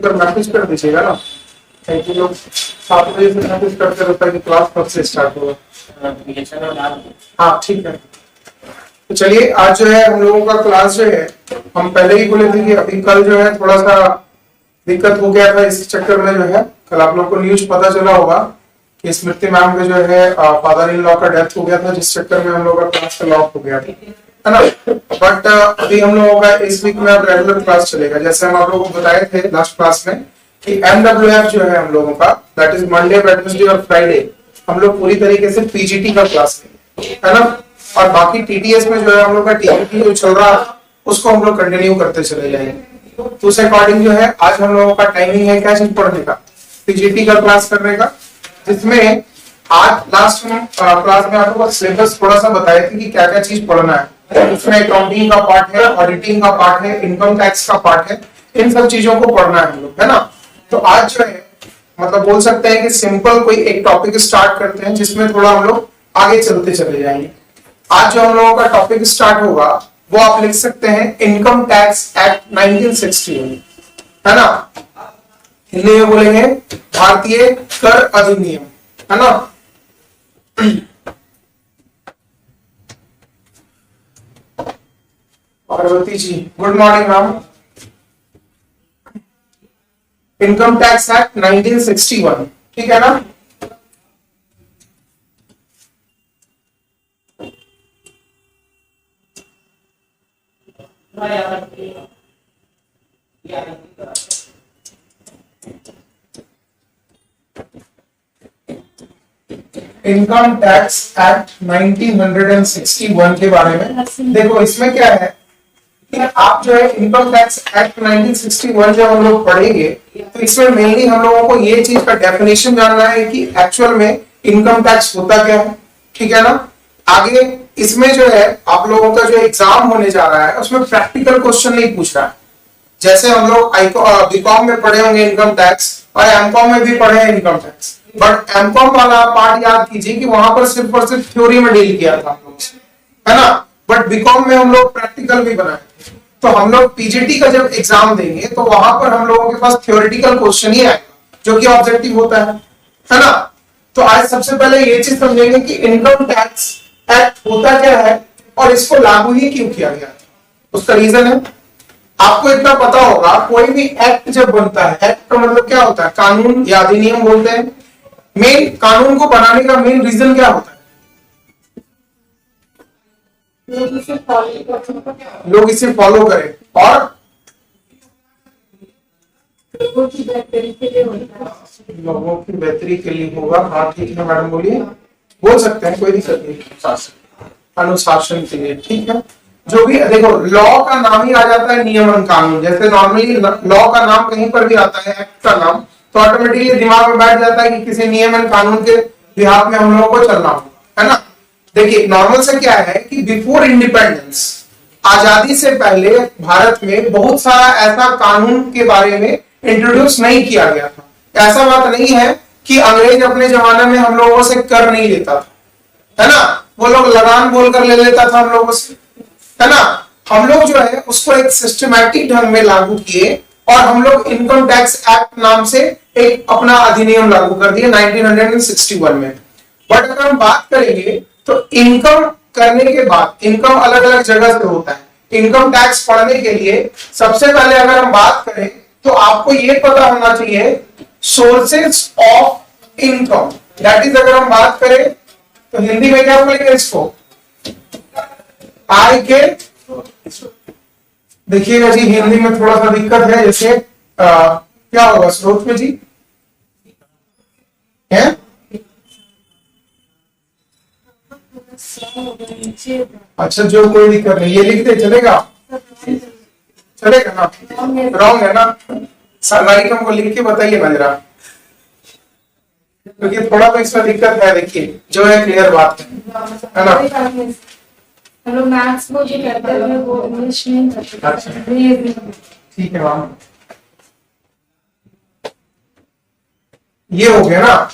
अगर मैसेज कर दीजिएगा ना, क्योंकि लोग 7 बजे से मैसेज करते रहता है कि क्लास कब से स्टार्ट होगा। हाँ ठीक है, तो चलिए आज जो है हम लोगों का क्लास जो है, हम पहले ही बोले थे कि अभी कल जो है थोड़ा सा दिक्कत हो गया था। इस चक्कर में जो है कल आप लोग को न्यूज पता चला होगा कि स्मृति मैम के जो है फादर इन लॉ का डेथ हो गया था, जिस चक्कर में हम लोग का क्लास का लॉक हो गया था, है ना। बट अभी हम लोगों का इस वीक में अब रेगुलर क्लास चलेगा। जैसे हम आप लोगों को बताए थे लास्ट क्लास में कि MWF जो है हम लोगों का, दैट इज मंडे, वेडनेसडे और फ्राइडे, हम लोग पूरी तरीके से PGT का क्लास है ना। और बाकी TTS में जो है हम लोग का TMT जो चल रहा है उसको हम लोग कंटिन्यू करते चले जाएंगे। तो उस अकॉर्डिंग जो है आज हम लोगों का टाइमिंग है क्या चीज पढ़ने का, PGT का क्लास करने का, जिसमें आज लास्ट क्लास में आप लोगों को सिलेबस थोड़ा सा बताए थे कि क्या क्या चीज पढ़ना है। उसमें अकाउंटिंग का पार्ट है, ऑडिटिंग का पार्ट है, इनकम टैक्स का पार्ट है, इन सब चीजों को पढ़ना है हम लोग, है ना। तो आज जो है मतलब बोल सकते हैं कि सिंपल कोई एक टॉपिक स्टार्ट करते हैं जिसमें थोड़ा हम लोग आगे चलते चले जाएंगे। आज जो हम लोगों का टॉपिक स्टार्ट होगा वो आप लिख सकते हैं इनकम टैक्स एक्ट 1961, है ना। हिंदी में बोलेंगे भारतीय कर अधिनियम, है ना। Parvati ji good morning ma'am. Income tax act 1961, ठीक है ना। इनकम टैक्स एक्ट 1961 के बारे में देखो, इसमें क्या है कि आप जो है इनकम टैक्स एक्ट 1961 जब हम लोग पढ़ेंगे तो इसमें मेनली हम लोगों को ये चीज का डेफिनेशन जानना है कि एक्चुअल में इनकम टैक्स होता क्या है, ठीक है ना। आगे इसमें जो है आप लोगों का जो एग्जाम होने जा रहा है उसमें प्रैक्टिकल क्वेश्चन नहीं पूछ रहा है। जैसे हम लोग बीकॉम में पढ़े होंगे इनकम टैक्स और एमकॉम में भी पढ़े हैं इनकम टैक्स, बट एमकॉम वाला पार्ट याद कीजिए कि वहां पर सिर्फ और सिर्फ थ्योरी में डील किया था हम लोग, है ना। बट बीकॉम में हम लोग प्रैक्टिकल भी बनाए, तो हम लोग PGT का जब एग्जाम देंगे तो वहां पर हम लोगों के पास थ्योरेटिकल क्वेश्चन ही आएगा जो कि ऑब्जेक्टिव होता है ना। तो आज सबसे पहले ये चीज समझेंगे कि इनकम टैक्स एक्ट होता क्या है और इसको लागू ही क्यों किया गया, उसका रीजन है। आपको इतना पता होगा कोई भी एक्ट जब बनता है, एक्ट का मतलब क्या होता है, कानून या अधिनियम बोलते हैं। मेन कानून को बनाने का मेन रीजन क्या होता है, लोग इसे फॉलो करें और लोगों की बेहतरी के लिए होगा। हाँ ठीक है मैडम, बोलिए, बोल सकते हैं, कोई दिक्कत नहीं, अनुशासन के लिए, ठीक है। जो भी देखो, लॉ का नाम ही आ जाता है नियमन कानून। जैसे नॉर्मली लॉ का नाम कहीं पर भी आता है, एक्ट का नाम, तो ऑटोमेटिकली दिमाग में बैठ जाता है कि किसी नियमन कानून के बिहाफ में हम लोगों को चलना होगा, है ना। देखिए नॉर्मल से क्या है कि बिफोर इंडिपेंडेंस, आजादी से पहले भारत में बहुत सारा ऐसा कानून के बारे में इंट्रोड्यूस नहीं किया गया था। ऐसा बात नहीं है कि अंग्रेज अपने जमाने में हम लोगों से कर नहीं लेता था, है ना। वो लोग लगान बोलकर ले लेता था हम लोगों से, है ना। हम लोग जो है उसको एक सिस्टमैटिक ढंग में लागू किए और हम लोग इनकम टैक्स एक्ट नाम से एक अपना अधिनियम लागू कर दिया 1961 में। बट अगर हम बात करेंगे तो इनकम करने के बाद, इनकम अलग अलग जगह से होता है। इनकम टैक्स पढ़ने के लिए सबसे पहले अगर हम बात करें तो आपको ये पता होना चाहिए sources of income, that is, अगर हम बात करें तो हिंदी में क्या बोलेंगे इसको, आय के, देखिएगा जी हिंदी में थोड़ा सा दिक्कत है, जैसे क्या होगा स्रोत में जी है, अच्छा जो कोई दिक्कत नहीं, ये लिखते चलेगा, चलेगा ना, रॉन्ग है ना, राइट हमको लिख के बताइए ना जरा, क्योंकि थोड़ा तो इसमें दिक्कत है। देखिए जो है क्लियर बात है ना। हेलो मैथ्स वो जो करते हैं वो इंग्लिश नहीं करते, ठीक है मैम, ये हो गया ना,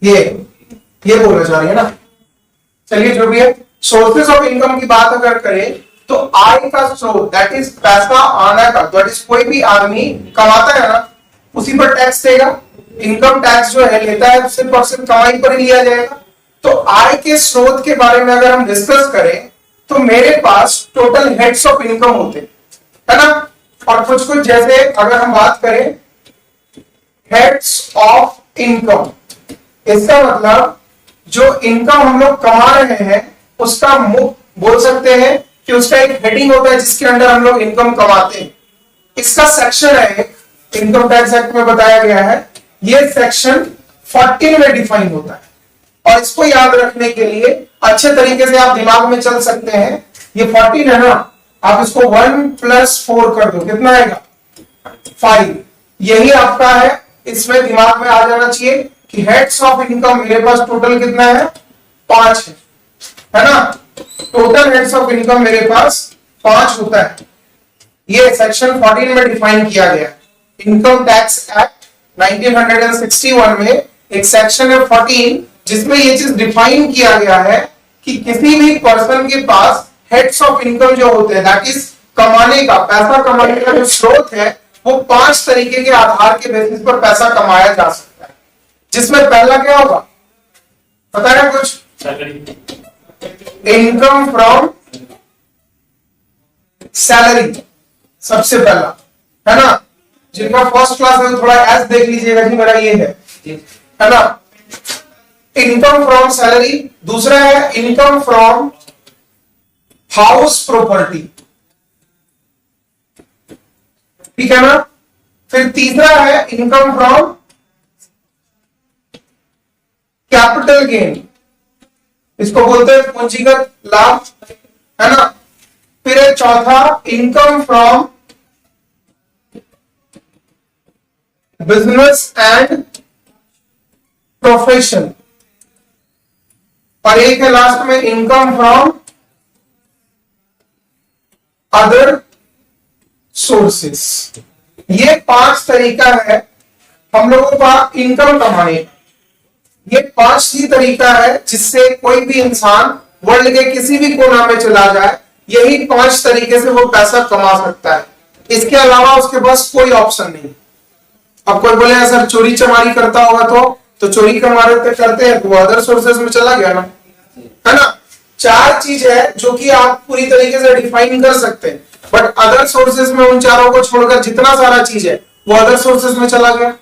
ये बोलना चाह रही है ना। चलिए जो भी है, सोर्सेस ऑफ इनकम की बात अगर करें तो आय का स्रोत दैट इज पैसा आना का, दैट इज कोई भी आदमी कमाता है ना, उसी पर टैक्स देगा। इनकम टैक्स जो है लेता है 10% कमाई पर ही लिया जाएगा। तो आय के स्रोत के बारे में अगर हम डिस्कस करें तो मेरे पास टोटल हेड्स ऑफ इनकम होते है ना, और कुछ कुछ जैसे अगर हम बात करें हेड्स ऑफ इनकम, इसका मतलब जो इनकम हम लोग कमा रहे हैं उसका मुख बोल सकते हैं कि उसका एक हेडिंग होता है जिसके अंडर हम लोग इनकम कमाते हैं। इसका सेक्शन है इनकम टैक्स एक्ट में बताया गया है, ये सेक्शन 14 में डिफाइन होता है। और इसको याद रखने के लिए अच्छे तरीके से आप दिमाग में चल सकते हैं, ये 14 है ना, आप इसको 1 + 4 कर दो, कितना आएगा 5। यही आपका है, इसमें दिमाग में आ जाना चाहिए कि हेड्स ऑफ इनकम मेरे पास टोटल कितना है 5 है ना। टोटल हेड्स ऑफ इनकम मेरे पास 5 होता है, ये सेक्शन 14 में डिफाइन किया गया है। इनकम टैक्स एक्ट 1961 में एक सेक्शन है 14 जिसमें ये चीज डिफाइन किया गया है कि किसी भी पर्सन के पास हेड्स ऑफ इनकम जो होते हैं दैट इज कमाने का, पैसा कमाने का जो स्रोत है वो 5 तरीके के आधार के बेसिस पर पैसा कमाया जा सकता है। जिसमें पहला क्या होगा पता है कुछ, इनकम फ्रॉम सैलरी, सबसे पहला है ना। जिनका फर्स्ट क्लास है थोड़ा एस देख लीजिएगा जी, मेरा ये है ना, इनकम फ्रॉम सैलरी। दूसरा है इनकम फ्रॉम हाउस प्रॉपर्टी, ठीक है ना। फिर तीसरा है इनकम फ्रॉम कैपिटल गेन, इसको बोलते हैं पूंजीगत लाभ, है ना। फिर है चौथा income from business and profession, और एक है लास्ट में इनकम फ्रॉम अदर सोर्सेस। ये 5 तरीका है हम लोगों का इनकम कमाने का। ये 5 ही तरीका है जिससे कोई भी इंसान वर्ल्ड के किसी भी कोना में चला जाए, यही 5 तरीके से वो पैसा कमा सकता है। इसके अलावा उसके पास कोई ऑप्शन नहीं। अब कोई बोले सर चोरी चमारी करता होगा तो चोरी कमारे करते हैं तो वो अदर सोर्सेस में चला गया ना, है ना। 4 चीज है जो कि आप पूरी तरीके से डिफाइन कर सकते हैं, बट अदर सोर्सेस में उन चारों को छोड़कर जितना सारा चीज है वो अदर सोर्सेस में चला गया।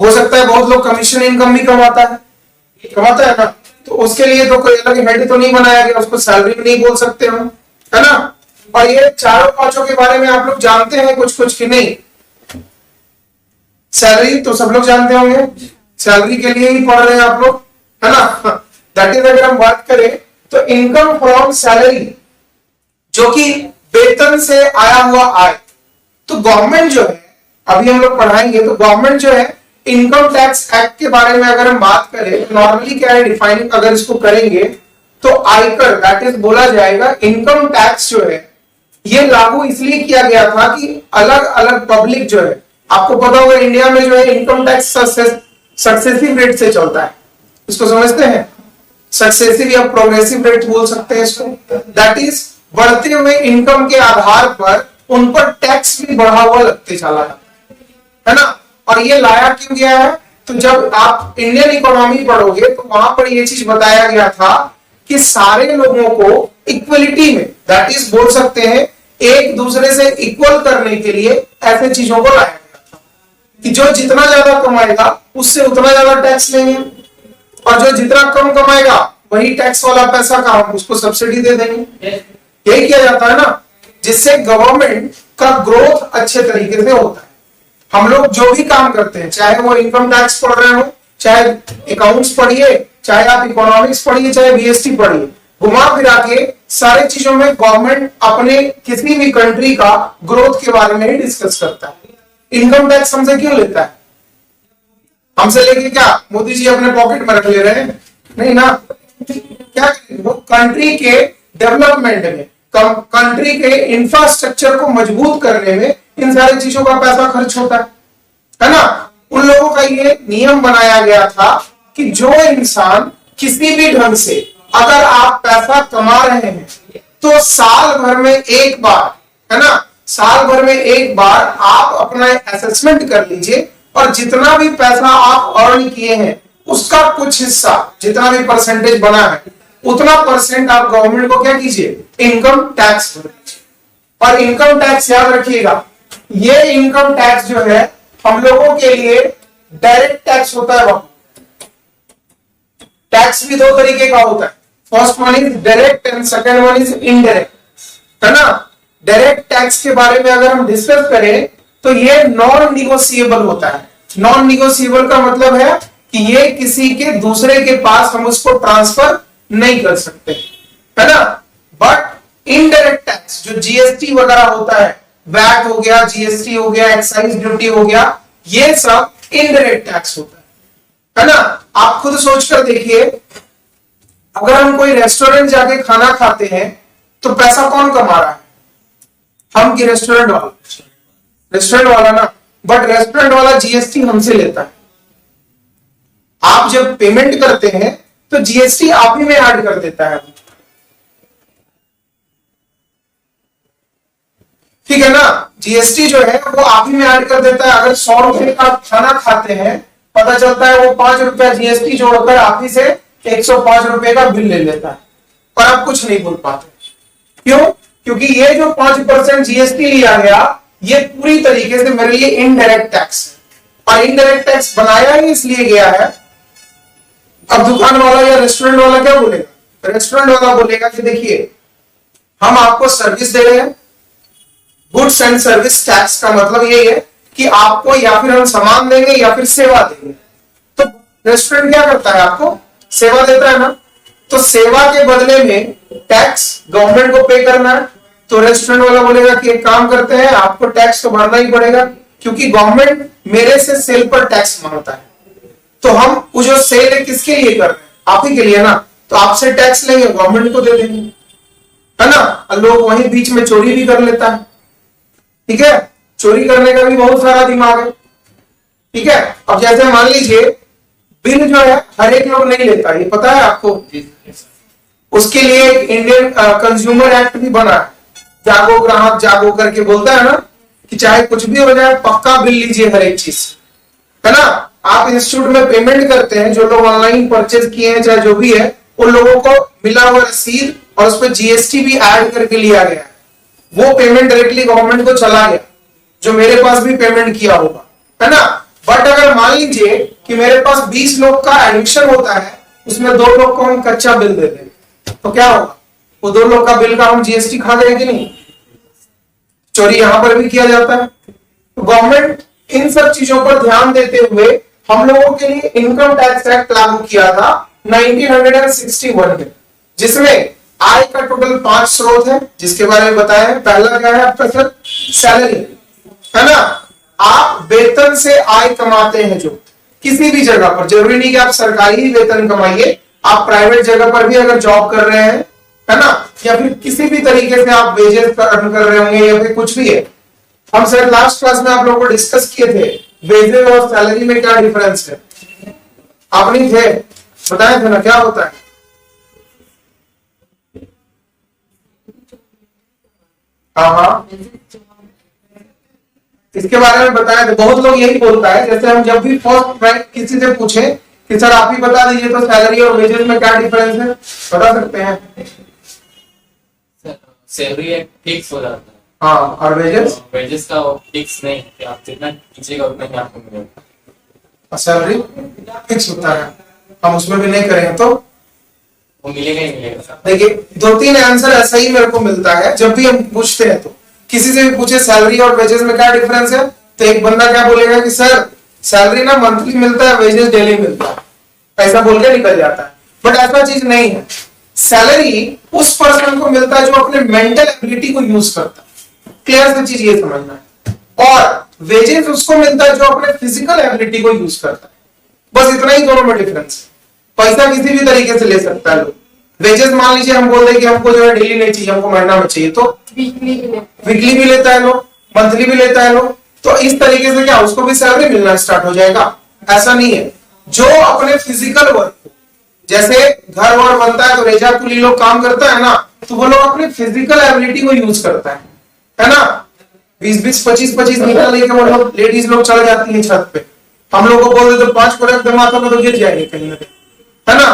हो सकता है बहुत लोग कमीशन इनकम भी कमाता है ना, तो उसके लिए तो कोई अलग हेड तो नहीं बनाया गया, उसको सैलरी भी नहीं बोल सकते हम, है ना। और ये चारों पांचों के बारे में आप लोग जानते हैं कुछ कुछ कि नहीं। सैलरी तो सब लोग जानते होंगे, सैलरी के लिए ही पढ़ रहे हैं आप लोग, है ना। दैट इज अगर हम बात करें तो इनकम फ्रॉम सैलरी जो कि वेतन से आया हुआ आय, तो गवर्नमेंट जो है अभी हम लोग पढ़ाएंगे, तो गवर्नमेंट जो है इनकम टैक्स एक्ट के बारे में अगर हम बात करें नॉर्मली क्या है डिफाइन, अगर इसको करेंगे तो आयकर दैट इज बोला जाएगा इनकम टैक्स जो है ये लागू इसलिए किया गया था कि अलग अलग पब्लिक जो है, आपको पता होगा इंडिया में जो है इनकम टैक्स सक्सेसिव रेट से चलता है, इसको समझते हैं, सक्सेसिव या प्रोग्रेसिव रेट बोल सकते हैं इसको। दैट इज बढ़ते हुए इनकम के आधार पर उन पर टैक्स भी बढ़ा हुआ लगते चला है ना। और ये लाया क्यों गया है, तो जब आप इंडियन इकोनॉमी पढ़ोगे तो वहां पर ये चीज बताया गया था कि सारे लोगों को इक्वलिटी में दैट इज बोल सकते हैं एक दूसरे से इक्वल करने के लिए ऐसे चीजों को लाया गया था कि जो जितना ज्यादा कमाएगा उससे उतना ज्यादा टैक्स लेंगे, और जो जितना कम कमाएगा वही टैक्स वाला पैसा का हम उसको सब्सिडी दे देंगे। यही किया जाता है ना, जिससे गवर्नमेंट का ग्रोथ अच्छे तरीके से होता है। हम लोग जो भी काम करते हैं, चाहे वो इनकम टैक्स पढ़ रहे हो, चाहे अकाउंट्स पढ़िए, चाहे आप इकोनॉमिक्स पढ़िए, चाहे बीएसटी पढ़िए, घुमा फिरा के सारे चीजों में गवर्नमेंट अपने किसी भी कंट्री का ग्रोथ के बारे में ही डिस्कस करता है। इनकम टैक्स हमसे क्यों लेता है, हमसे लेके क्या मोदी जी अपने पॉकेट में रख ले रहे हैं, नहीं ना। क्या वो कंट्री के डेवलपमेंट में, कंट्री के इंफ्रास्ट्रक्चर को मजबूत करने में इन सारी चीजों का पैसा खर्च होता है ना। उन लोगों का ये नियम बनाया गया था कि जो इंसान किसी भी ढंग से अगर आप पैसा कमा रहे हैं तो तो साल भर में एक बार, है ना, साल भर में एक बार आप अपना असेसमेंट कर लीजिए और जितना भी पैसा आप अर्न किए हैं उसका कुछ हिस्सा, जितना भी परसेंटेज बना है उतना परसेंट आप गवर्नमेंट को क्या कीजिए, इनकम टैक्स भर दीजिए। और इनकम टैक्स याद रखिएगा, ये इनकम टैक्स जो है हम लोगों के लिए डायरेक्ट टैक्स होता है। टैक्स भी दो तरीके का होता है, first one is direct and second one is indirect, है ना। डायरेक्ट टैक्स के बारे में अगर हम डिस्कस करें तो ये नॉन निगोशिएबल होता है। नॉन निगोशिएबल का मतलब है कि ये किसी के दूसरे के पास हम उसको ट्रांसफर नहीं कर सकते, है ना। बट इनडायरेक्ट टैक्स जो जीएसटी वगैरह होता है, वैट हो गया, जीएसटी हो गया, एक्साइज ड्यूटी हो गया, ये सब इनडायरेक्ट टैक्स होता है ना। आप खुद सोचकर देखिए, अगर हम कोई रेस्टोरेंट जाके खाना खाते हैं तो पैसा कौन कमा रहा है, हम कि रेस्टोरेंट वाला? रेस्टोरेंट वाला ना। बट रेस्टोरेंट वाला जीएसटी हमसे लेता है। आप जब पेमेंट करते हैं तो जीएसटी आप ही में ऐड कर देता है, ठीक है ना। जीएसटी जो है वो आप ही में ऐड कर देता है। अगर 100 रुपए का खाना खाते हैं, पता चलता है वो 5 रुपया जीएसटी जोड़कर आप ही से 105 रुपए का बिल ले लेता है और आप कुछ नहीं बोल पाते। क्यों? क्योंकि ये जो 5% जीएसटी लिया गया ये पूरी तरीके से मेरे लिए इनडायरेक्ट टैक्स है। और इनडायरेक्ट टैक्स बनाया ही इसलिए गया है। अब दुकान वाला या रेस्टोरेंट वाला क्या बोलेगा? रेस्टोरेंट वाला बोलेगा कि देखिए हम आपको सर्विस दे रहे हैं। गुड्स एंड सर्विस टैक्स का मतलब यही है कि आपको या फिर हम सामान देंगे या फिर सेवा देंगे। तो रेस्टोरेंट क्या करता है? आपको सेवा देता है ना। तो सेवा के बदले में टैक्स गवर्नमेंट को पे करना है। तो रेस्टोरेंट वाला बोलेगा कि एक काम करते हैं, आपको टैक्स तो भरना ही पड़ेगा क्योंकि गवर्नमेंट मेरे से सेल पर टैक्स मांगता है। तो हम वो जो सेल है किसके लिए कर रहे हैं? आप ही के लिए ना। तो आपसे टैक्स लेंगे, गवर्नमेंट को दे देंगे, है ना। और लोग वहीं बीच में चोरी भी कर लेता है, ठीक है। चोरी करने का भी बहुत सारा दिमाग है, ठीक है। अब जैसे मान लीजिए बिल जो है हर एक लोग नहीं लेता, ये पता है आपको। उसके लिए एक इंडियन कंज्यूमर एक्ट भी बना है, जागो ग्राहक जागो करके बोलता है ना कि चाहे कुछ भी हो जाए पक्का बिल लीजिए हर एक चीज, है ना। आप इंस्टीट्यूट में पेमेंट करते हैं, जो लोग ऑनलाइन परचेज किए हैं चाहे जो भी है, उन लोगों को मिला हुआ रसीद और उस पर जीएसटी भी ऐड करके लिया गया है। वो पेमेंट डायरेक्टली गवर्नमेंट को चला गया, जो मेरे पास भी पेमेंट किया होगा, है ना। बट अगर मान लीजिए कि मेरे पास 20 लोग का एडमिशन होता है, उसमें 2 लोग को हम कच्चा बिल दे दें, तो क्या होगा? वो 2 लोग का बिल का हम जीएसटी खा गए कि नहीं? चोरी यहां पर भी किया जाता है। तो गवर्नमेंट इन सब चीजों पर ध्यान देते हुए हम लोगों के लिए इनकम टैक्स एक्ट लागू किया था 1961 में, जिसमें आय का टोटल 5 स्रोत है जिसके बारे में बताया है। पहला क्या है आपका सर? सैलरी, है ना। आप वेतन से आय कमाते हैं, जो किसी भी जगह पर, जरूरी नहीं कि आप सरकारी ही वेतन कमाइए, आप प्राइवेट जगह पर भी अगर जॉब कर रहे हैं, है ना, या फिर किसी भी तरीके से आप वेजेस अर्न कर रहे होंगे या फिर कुछ भी है। हम सर लास्ट क्लास में आप लोगों को डिस्कस किए थे वेजेस और सैलरी में क्या डिफरेंस है। आप नहीं थे? बताए थे ना क्या होता है? हाँ, इसके बारे में बताया था। बहुत लोग यही बोलता है, जैसे हम जब भी फर्स्ट टाइम किसी से पूछे कि सर आप ही बता दीजिए तो सैलरी और वेजेस में क्या डिफरेंस है, बता सकते हैं? सैलरी एक फिक्स हो जाता है। हाँ, और वेजेस? वेजेस का फिक्स नहीं है, आप जितना कीजिएगा उतना ही आपको मिलेगा। सैलरी फिक्स होता है, हम उसमें भी नहीं करेंगे तो वो मिलेगा ही मिलेगा। देखिए 2-3 आंसर ऐसा ही मेरे को मिलता है जब भी हम पूछते हैं। तो किसी से भी पूछे सैलरी और वेजेस में क्या डिफरेंस है, तो एक बंदा क्या बोलेगा कि सर सैलरी ना मंथली मिलता है, वेजेस डेली मिलता है, ऐसा बोल के निकल जाता है। बट ऐसा चीज नहीं है। सैलरी उस पर्सन को मिलता है जो अपने मेंटल एबिलिटी को यूज करता है, क्लियर सी चीज ये समझना है। और वेजेस उसको मिलता है जो अपने फिजिकल एबिलिटी को यूज करता है। बस इतना ही दोनों में डिफरेंस है। पैसा किसी भी तरीके से ले सकता है लोग। वेजेस मान लीजिए हम बोल दें कि हमको जो है डेली नहीं चाहिए, हमको महीना में चाहिए, तो वीकली भी लेता है लोग, मंथली भी लेता है लोग। तो इस तरीके से क्या उसको भी सैलरी मिलना स्टार्ट हो जाएगा? ऐसा नहीं है। जो अपने फिजिकल वर्क, जैसे घर वर बनता है तो रेजा कुली लोग काम करता है ना, तो वो लोग अपनी फिजिकल एबिलिटी को यूज करता है ना। 20-20, 25-25 निकाल लेके वो लोग लेडीज लोग चढ़ जाती है छत पे, हम लोग को बोल देते 5 को रख दे माथा में तो गिर जाएंगे कहीं ना कहीं, है ना।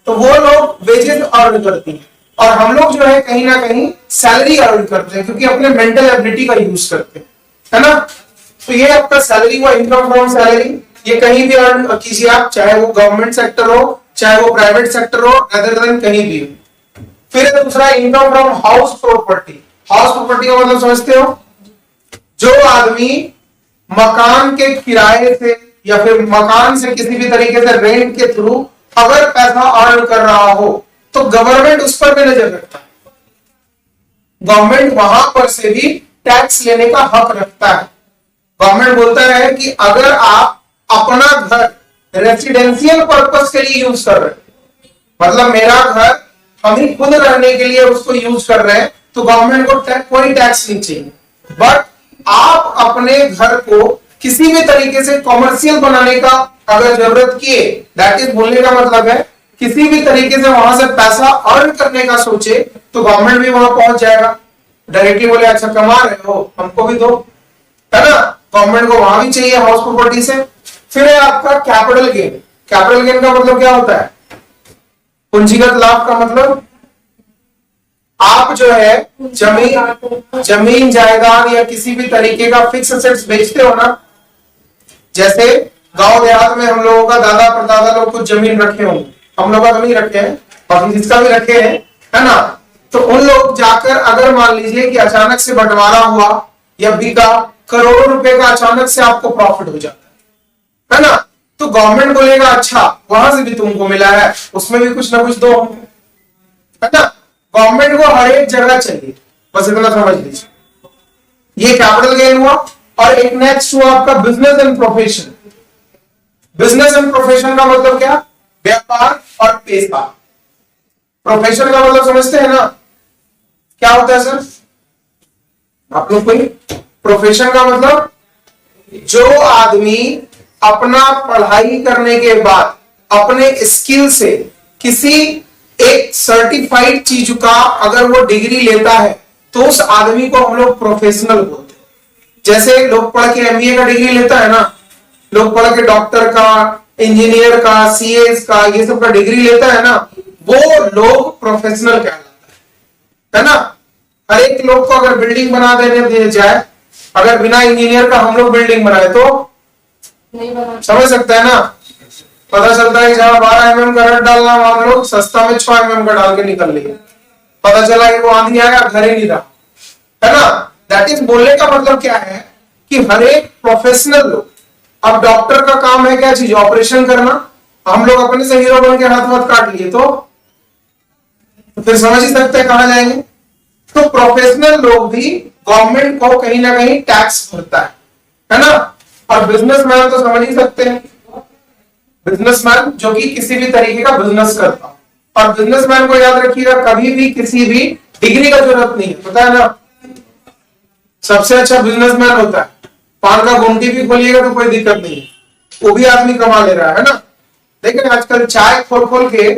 तो वो लोग वेजेस अर्न करती हैं और हम लोग जो है कहीं ना कहीं सैलरी अर्न करते हैं क्योंकि अपने मेंटल एबिलिटी का यूज करते हैं, है ना। तो ये आपका सैलरी हुआ, इनकम फ्रॉम सैलरी। ये कहीं भी अर्न कीजिए आप, चाहे वो गवर्नमेंट सेक्टर हो चाहे वो प्राइवेट सेक्टर हो, अदर देन कहीं भी हो। फिर दूसरा income from house property. House property का मतलब समझते हो, जो आदमी मकान के किराए से या फिर मकान से किसी भी तरीके से रेंट के थ्रू अगर पैसा अर्न कर रहा हो तो गवर्नमेंट उस पर भी नजर रखता है। गवर्नमेंट वहां पर से भी टैक्स लेने का हक रखता है। गवर्नमेंट बोलता है कि अगर आप अपना घर रेसिडेंशियल पर्पस के लिए यूज कर रहे हैं, मतलब मेरा घर हम ही खुद रहने के लिए उसको यूज कर रहे हैं, तो गवर्नमेंट को कोई टैक्स नहीं चाहिए। बट आप अपने घर को किसी भी तरीके से कॉमर्शियल बनाने का अगर जरूरत किए, दैट इज बोलने का मतलब है किसी भी तरीके से वहां से पैसा अर्न करने का सोचे तो गवर्नमेंट भी वहां पहुंच जाएगा। डायरेक्टली बोले अच्छा कमा रहे हो हमको भी दो, है ना। गवर्नमेंट को वहां भी चाहिए हाउस प्रॉपर्टी से। फिर है आपका कैपिटल गेन। कैपिटल गेन का मतलब क्या होता है? पूंजीगत लाभ का मतलब आप जो है जमीन जायदाद या किसी भी तरीके का फिक्स एसेट्स बेचते हो ना। जैसे गांव देहात में हम लोगों का दादा परदादा लोग कुछ जमीन रखे होंगे, हम लोग का तो नहीं रखे हैं, बाकी जिसका भी रखे हैं, है ना। तो उन लोग जाकर अगर मान लीजिए कि अचानक से बंटवारा हुआ या बिका, करोड़ों रुपए का अचानक से आपको प्रॉफिट हो जाता है ना। तो गवर्नमेंट बोलेगा अच्छा वहां से भी तुमको मिला है, उसमें भी कुछ ना कुछ दो, है ना। गवर्नमेंट को हर एक जगह चाहिए, बस इतना समझ लीजिए। ये कैपिटल गेन हुआ। और एक नेक्स्ट हुआ आपका business and profession. Business and profession का मतलब क्या? व्यापार और पेशा। प्रोफेशन का मतलब समझते हैं ना क्या होता है सर? आप लोग कोई प्रोफेशन का मतलब जो आदमी अपना पढ़ाई करने के बाद अपने स्किल से किसी एक सर्टिफाइड चीज का अगर वो डिग्री लेता है तो उस आदमी को हम लोग प्रोफेशनल बोलते हैं। जैसे लोग पढ़ के एमबीए का डिग्री लेता है ना, लोग पढ़ के डॉक्टर का, इंजीनियर का, सीएस का, ये सब का डिग्री लेता है ना, वो लोग प्रोफेशनल कहलाता है ना। हर एक लोग को अगर बिल्डिंग बना देने दिया जाए, अगर बिना इंजीनियर का हम लोग बिल्डिंग बनाए तो नहीं बना, समझ सकते हैं ना। पता चलता है जहां 12 mm का रड डालना वहां लोग सस्ता में 6 mm का डाल के निकल लिए, पता चला कि वो आंधी आएगा घर ही नहीं रहा, है ना। दैट इज बोलने का मतलब क्या है कि हर एक प्रोफेशनल लोग, अब डॉक्टर का काम है क्या चीज? ऑपरेशन करना। हम लोग अपने से हीरो बन के हाथ वाथ काट लिए तो फिर समझ ही सकते हैं कहां जाएंगे। तो प्रोफेशनल लोग भी गवर्नमेंट को कहीं ना कहीं टैक्स भरता है ना। और बिजनेसमैन तो समझ ही सकते हैं, बिजनेसमैन जो कि किसी भी तरीके का बिजनेस करता। और बिजनेसमैन को याद रखिएगा कभी भी किसी भी डिग्री का जरूरत नहीं है, पता है ना। सबसे अच्छा बिजनेसमैन होता है, पान का गुमटी भी खोलिएगा तो कोई दिक्कत नहीं है, वो भी आदमी कमा ले रहा है ना। लेकिन आजकल चाय खोल खोल के,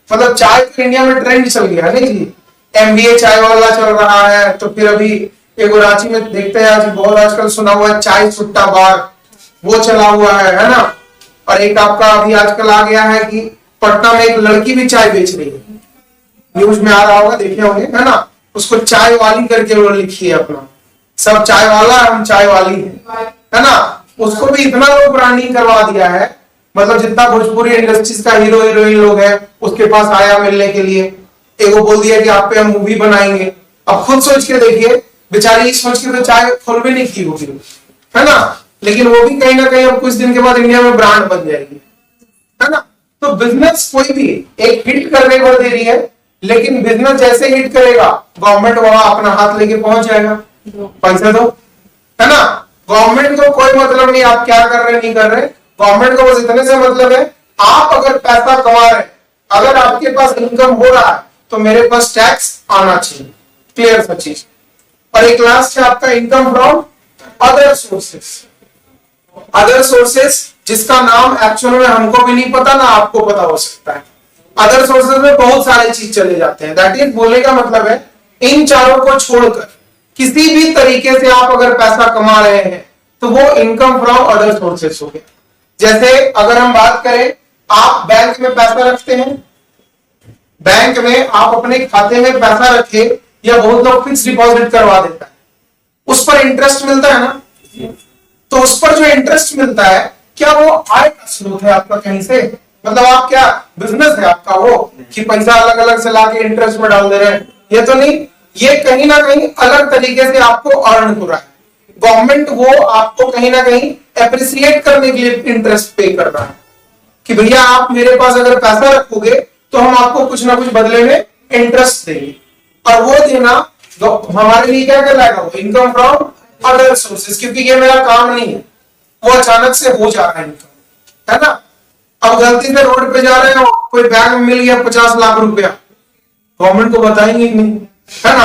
मतलब चाय तो इंडिया में ट्रेंड चल गया है नहीं जी। एमबीए चाय वाला चल रहा है, तो फिर अभी एक रांची में देखते हैं आज बहुत आजकल सुना हुआ है चाय सुट्टा बार, वो चला हुआ है ना। और एक आपका अभी आजकल आ गया है कि पटना में एक लड़की भी चाय बेच रही है, न्यूज में आ रहा होगा, देखे होंगे, है ना। उसको चाय वाली करके वो लिखी है अपना, सब चाय वाला हम चाय वाली है ना। उसको भी इतना लोग ब्रांडिंग करवा दिया है, मतलब जितना भोजपुरी इंडस्ट्रीज का हीरो हीरोइन लोग है उसके पास आया मिलने के लिए, एगो बोल दिया कि आप पे हम मूवी बनाएंगे। अब खुद सोच के देखिए, बेचारी सोच के तो चाय खोल भी नहीं की होगी, है ना। लेकिन वो भी कहीं ना कहीं अब कुछ दिन के बाद इंडिया में ब्रांड बन जाएगी, है ना। तो बिजनेस कोई भी एक हिट करने को दे रही है, लेकिन बिजनेस जैसे हिट करेगा गवर्नमेंट वहां अपना हाथ लेके पहुंच जाएगा, पैसे दो, है ना। गवर्नमेंट को कोई मतलब नहीं आप क्या कर रहे नहीं कर रहे, गवर्नमेंट को बस इतने से मतलब है आप अगर पैसा कमा रहे, अगर आपके पास इनकम हो रहा है तो मेरे पास टैक्स आना चाहिए, क्लियर सा चीज। और एक लास्ट है आपका income from other sources. Other sources जिसका नाम एक्चुअल में हमको भी नहीं पता ना आपको पता हो सकता है, अदर सोर्सेज में बहुत सारे चीज चले जाते हैं। दैट इज बोलने का मतलब है इन चारों को छोड़कर किसी भी तरीके से आप अगर पैसा कमा रहे हैं तो वो इनकम फ्रॉम अदर सोर्सेज हो गया। जैसे अगर हम बात करें, आप बैंक में पैसा रखते हैं, बैंक में आप अपने खाते में पैसा रखे या बहुत लोग फिक्स डिपॉजिट करवा देता है, उस पर इंटरेस्ट मिलता है ना। तो उस पर जो इंटरेस्ट मिलता है क्या वो आय का स्रोत है आपका कहीं से? मतलब आप क्या बिजनेस है आपका वो कि पैसा अलग अलग से लाके इंटरेस्ट में डाल दे रहे हैं? ये तो नहीं, ये कहीं ना कहीं अलग तरीके से आपको अर्न हो रहा है। गवर्नमेंट वो आपको कहीं ना कहीं एप्रिसिएट करने के लिए इंटरेस्ट पे कर रहा है कि भैया आप मेरे पास अगर पैसा रखोगे तो हम आपको कुछ ना कुछ बदले में इंटरेस्ट देंगे। और वो देना तो हमारे लिए क्या कहलाएगा? वो इनकम फ्रॉम अदर सोर्सेज, क्योंकि ये मेरा काम नहीं है, वो अचानक से हो जा रहा है इनकम, है ना। अब गलती से रोड पे जा रहे हो, कोई बैग में मिल गया 50 लाख रुपया, गवर्नमेंट को बताएंगे नहीं, है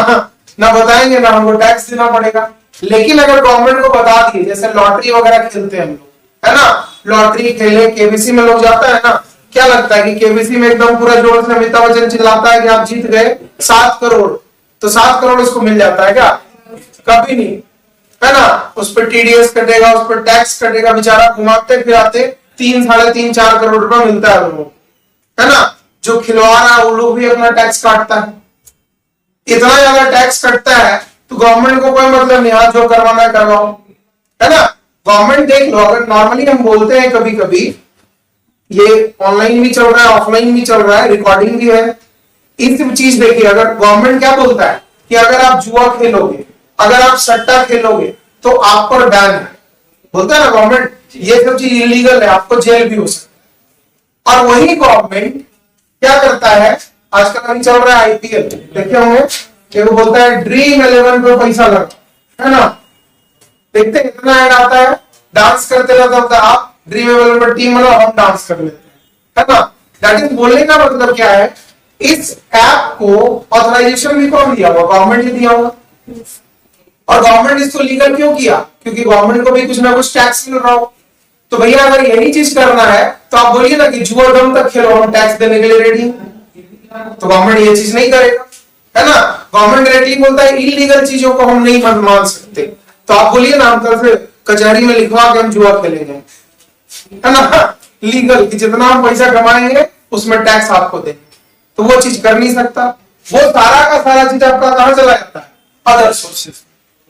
ना बताएंगे ना, हमको टैक्स देना पड़ेगा। लेकिन अगर गवर्नमेंट को बता दिए, जैसे लॉटरी वगैरह खेलते हैं हम लोग, है ना, लॉटरी खेले, केबीसी में लोग जाता है ना, क्या लगता है कि केबीसी में एकदम पूरा जोर से अमिताभ बच्चन चिल्लाता है कि आप जीत गए 7 करोड़, तो 7 करोड़ उसको मिल जाता है क्या? कभी नहीं, है ना। उस पर टीडीएस कटेगा, उस पर टैक्स कटेगा, बेचारा घुमाते फिराते 3, 3.5, 4 करोड़ रुपया मिलता है लोगों को, है ना। जो खिलवा रहा है वो लोग भी अपना टैक्स काटता है। इतना ज्यादा टैक्स कटता है तो गवर्नमेंट को कोई मतलब नहीं, हाथ जो करवाना है करवाओ, है ना। गवर्नमेंट देख लो, अगर नॉर्मली हम बोलते हैं कभी कभी, ये ऑनलाइन भी चल रहा है, ऑफलाइन भी चल रहा है, रिकॉर्डिंग भी है, इस चीज देखिए। अगर गवर्नमेंट क्या बोलता है कि अगर आप जुआ खेलोगे, अगर आप सट्टा खेलोगे तो आप पर बैन है, बोलता है ना गवर्नमेंट, ये सब चीज इलीगल है, आपको जेल भी हो सकता है। और वही गवर्नमेंट क्या करता है, आजकल अभी चल रहा है आईपीएल, देखे होंगे, वो बोलता है ड्रीम 11 पे पैसा लगा, है ना। देखते इतना ऐड आता है, डांस करते रहता है, आप ड्रीम 11 पर टीम बनाओ, हम डांस कर लेते हैं, है ना। दैट इज बोलने का मतलब क्या है, इस ऐप को ऑथराइजेशन भी कौन दिया हुआ? गवर्नमेंट ही दिया हुआ। और गवर्नमेंट इसको लीगल क्यों किया? क्योंकि गवर्नमेंट को भी कुछ ना कुछ टैक्स मिल रहा हो। तो भैया अगर यही चीज करना है तो आप बोलिए ना कि जुआ दम तक खेलो, हम टैक्स देने के लिए रेडी हैं। तो गवर्नमेंट ये चीज नहीं करेगा, है ना। गवर्नमेंट डायरेक्टली बोलता है इलीगल चीजों को हम नहीं मान सकते, तो आप बोलिए ना हम कल से कचहरी में लिखवा के हम जुआ खेलेंगे, है ना, लीगल, कि जितना हम पैसा कमाएंगे उसमें टैक्स आपको देंगे। तो वो चीज कर नहीं सकता। वो सारा का सारा चीज आपका कहां चला जाता है? अदर सोर्सेज,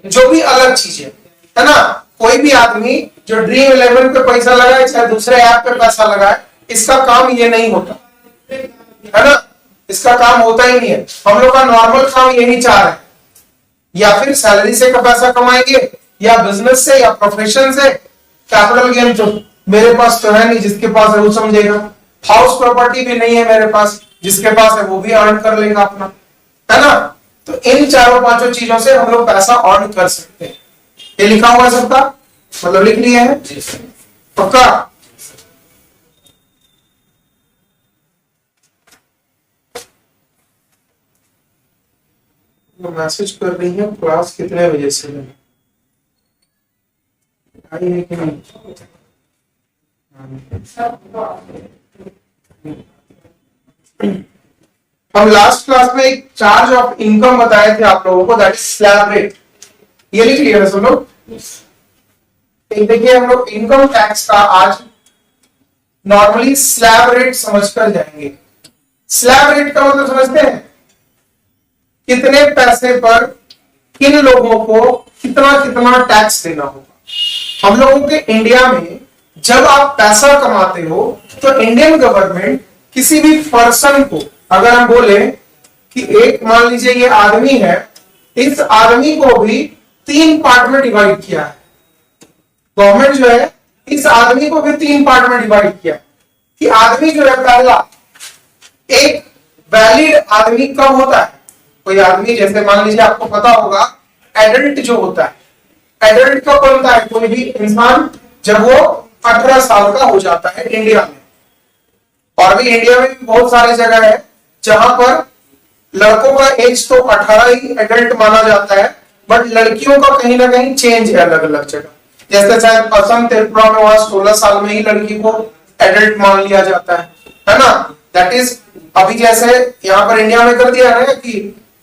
जो भी अलग चीज है ना। कोई भी आदमी जो ड्रीम 11 पे पैसा लगाए, चाहे दूसरे ऐप पे पैसा लगाए, इसका काम ये नहीं होता, है ना। इसका काम होता ही नहीं है। हम लोग का नॉर्मल काम यही चाह रहे हैं, या फिर सैलरी से का पैसा कमाएंगे, या बिजनेस से, या प्रोफेशन से। कैपिटल गेन तो मेरे पास तो है नहीं, जिसके पास है वो समझेगा। हाउस प्रॉपर्टी भी नहीं है मेरे पास, जिसके पास है वो भी अर्न कर लेगा अपना, है ना। तो इन चारों पांचों चीजों से हम लोग पैसा अर्न कर सकते हैं। ये लिखा हुआ है सबका, मतलब लिख लिया है पक्का? मैसेज कर रही है क्लास कितने बजे से है, आई है कि नहीं? हम लास्ट क्लास में एक चार्ज ऑफ इनकम बताए थे आप लोगों को, दैट इज स्लैब रेट। ये लिख लिया सब लोग? देखिए हम लोग इनकम टैक्स का आज नॉर्मली स्लैब रेट समझकर जाएंगे। स्लैब रेट का मतलब समझते हैं? कितने पैसे पर किन लोगों को कितना कितना टैक्स देना होगा। हम लोगों के इंडिया में जब आप पैसा कमाते हो तो इंडियन गवर्नमेंट किसी भी पर्सन को, अगर हम बोले कि एक मान लीजिए ये आदमी है, इस आदमी को भी 3 पार्ट में डिवाइड किया है। गवर्नमेंट जो है इस आदमी को भी 3 पार्ट में डिवाइड किया कि आदमी जो है, पहला, एक वैलिड आदमी कब होता है? कोई आदमी, जैसे मान लीजिए आपको पता होगा एडल्ट जो होता है, एडल्ट कब बनता है कोई भी इंसान? जब वो 18 साल का हो जाता है इंडिया में। और भी इंडिया में भी बहुत सारी जगह है जहां पर लड़कों का एज तो 18 ही एडल्ट माना जाता है, बट लड़कियों का कहीं ना कहीं चेंज है अलग अलग जगह। जैसे शायद असम त्रिपुरा में वहां 16 साल में ही लड़की को एडल्ट मान लिया जाता है ना। दैट इज अभी जैसे यहाँ पर इंडिया में कर दिया है ना कि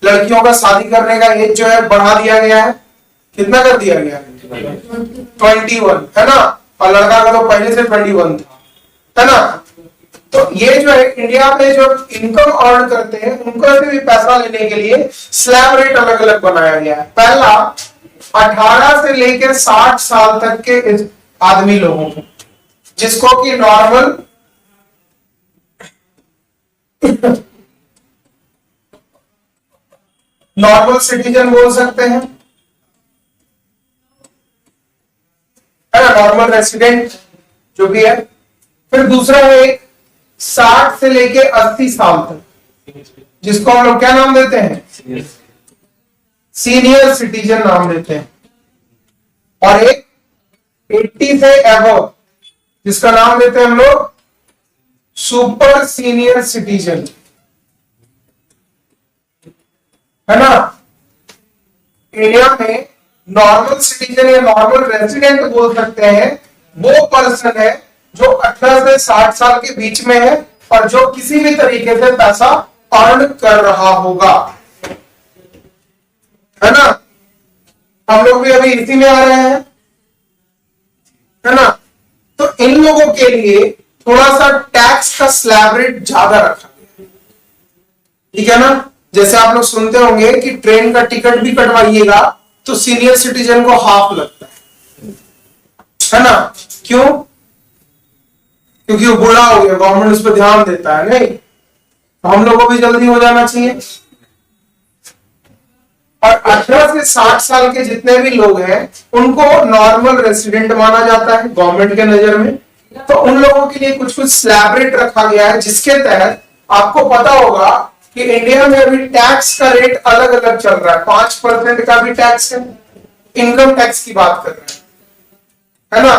लड़कियों का शादी करने का एज जो है बढ़ा दिया गया है, कितना कर दिया गया है 21 है ना, और लड़का का तो पहले से 21 था, है ना। तो ये जो है इंडिया में जो इनकम अर्न करते हैं उनको से भी पैसा लेने के लिए स्लैब रेट अलग अलग बनाया गया है। पहला 18 से लेकर 60 साल तक के आदमी लोगों को, जिसको कि नॉर्मल सिटीजन बोल सकते हैं, है ना, नॉर्मल रेसिडेंट जो भी है। फिर दूसरा है 60 से लेके 80 साल तक, जिसको हम लोग क्या नाम देते हैं, सीनियर सिटीजन नाम देते हैं। और एक 80 से एबव, जिसका नाम देते हैं हम लोग सुपर सीनियर सिटीजन, है ना। इंडिया में नॉर्मल सिटीजन या नॉर्मल रेसिडेंट बोल सकते हैं वो पर्सन है जो 18 से 60 साल के बीच में है और जो किसी भी तरीके से पैसा अर्न कर रहा होगा, है ना। हम लोग भी अभी इसी में आ रहे हैं, है ना। तो इन लोगों के लिए थोड़ा सा टैक्स का स्लैब रेट ज्यादा रखा गया, ठीक है ना। जैसे आप लोग सुनते होंगे कि ट्रेन का टिकट भी कटवाइएगा तो सीनियर सिटीजन को हाफ लगता है ना। क्यों? क्योंकि वो बूढ़ा हो गया, गवर्नमेंट उस पर ध्यान देता है नहीं, तो हम लोगों को भी जल्दी हो जाना चाहिए। और 18 से 60 साल के जितने भी लोग हैं उनको नॉर्मल रेसिडेंट माना जाता है गवर्नमेंट के नजर में। तो उन लोगों के लिए कुछ कुछ स्लैब रेट रखा गया है, जिसके तहत आपको पता होगा कि इंडिया में अभी टैक्स का रेट अलग अलग चल रहा है। 5% का भी टैक्स है, इनकम टैक्स की बात कर रहे हैं, है ना।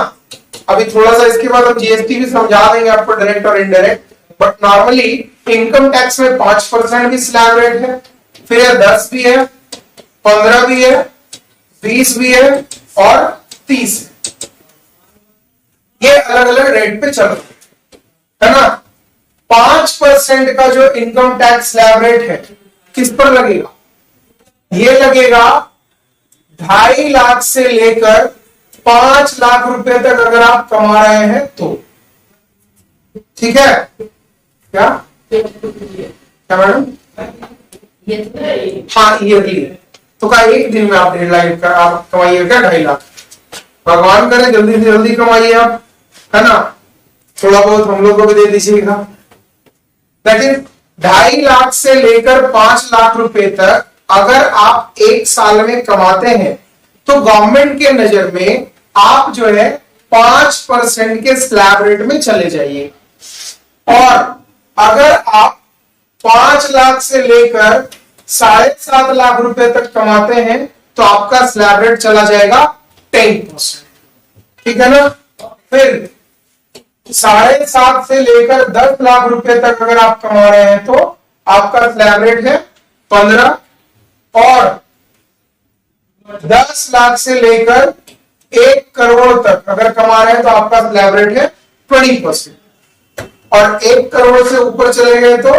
अभी थोड़ा सा इसके बाद हम जीएसटी भी समझा देंगे आपको, डायरेक्ट और indirect. But normally income tax में 5% भी स्लैब रेट है, फिर 10 भी है, 15 भी है, 20 भी है और 30 है। ये अलग अलग रेट पे चल रहा है ना। 5% का जो इनकम टैक्स स्लैब रेट है किस पर लगेगा? ये लगेगा 2.5 लाख से लेकर 5 लाख रुपए तक अगर आप कमा रहे हैं तो, ठीक है। क्या क्या मैडम? हाँ ईयरली, तो क्या एक दिन में आप 1.5 लाख का आप कमाइए क्या? 2.5 लाख भगवान करे जल्दी से जल्दी कमाइए आप, है ना। थोड़ा बहुत हम लोग को भी दे दीजिएगा। लेकिन 2.5 लाख से लेकर 5 लाख रुपए तक अगर आप एक साल में कमाते हैं तो गवर्नमेंट के नजर में आप जो है 5% के स्लैब रेट में चले जाइए। और अगर आप 5 लाख से लेकर 7.5 लाख रुपए तक कमाते हैं तो आपका स्लैब रेट चला जाएगा 10%, ठीक है ना। फिर 7.5 से लेकर 10 लाख रुपए तक अगर आप कमा रहे हैं तो आपका स्लैब रेट है 15, और 10 लाख से लेकर 1 करोड़ तक अगर कमा रहे हैं तो आपका स्लैब रेट है 20%, और 1 करोड़ से ऊपर चले गए तो,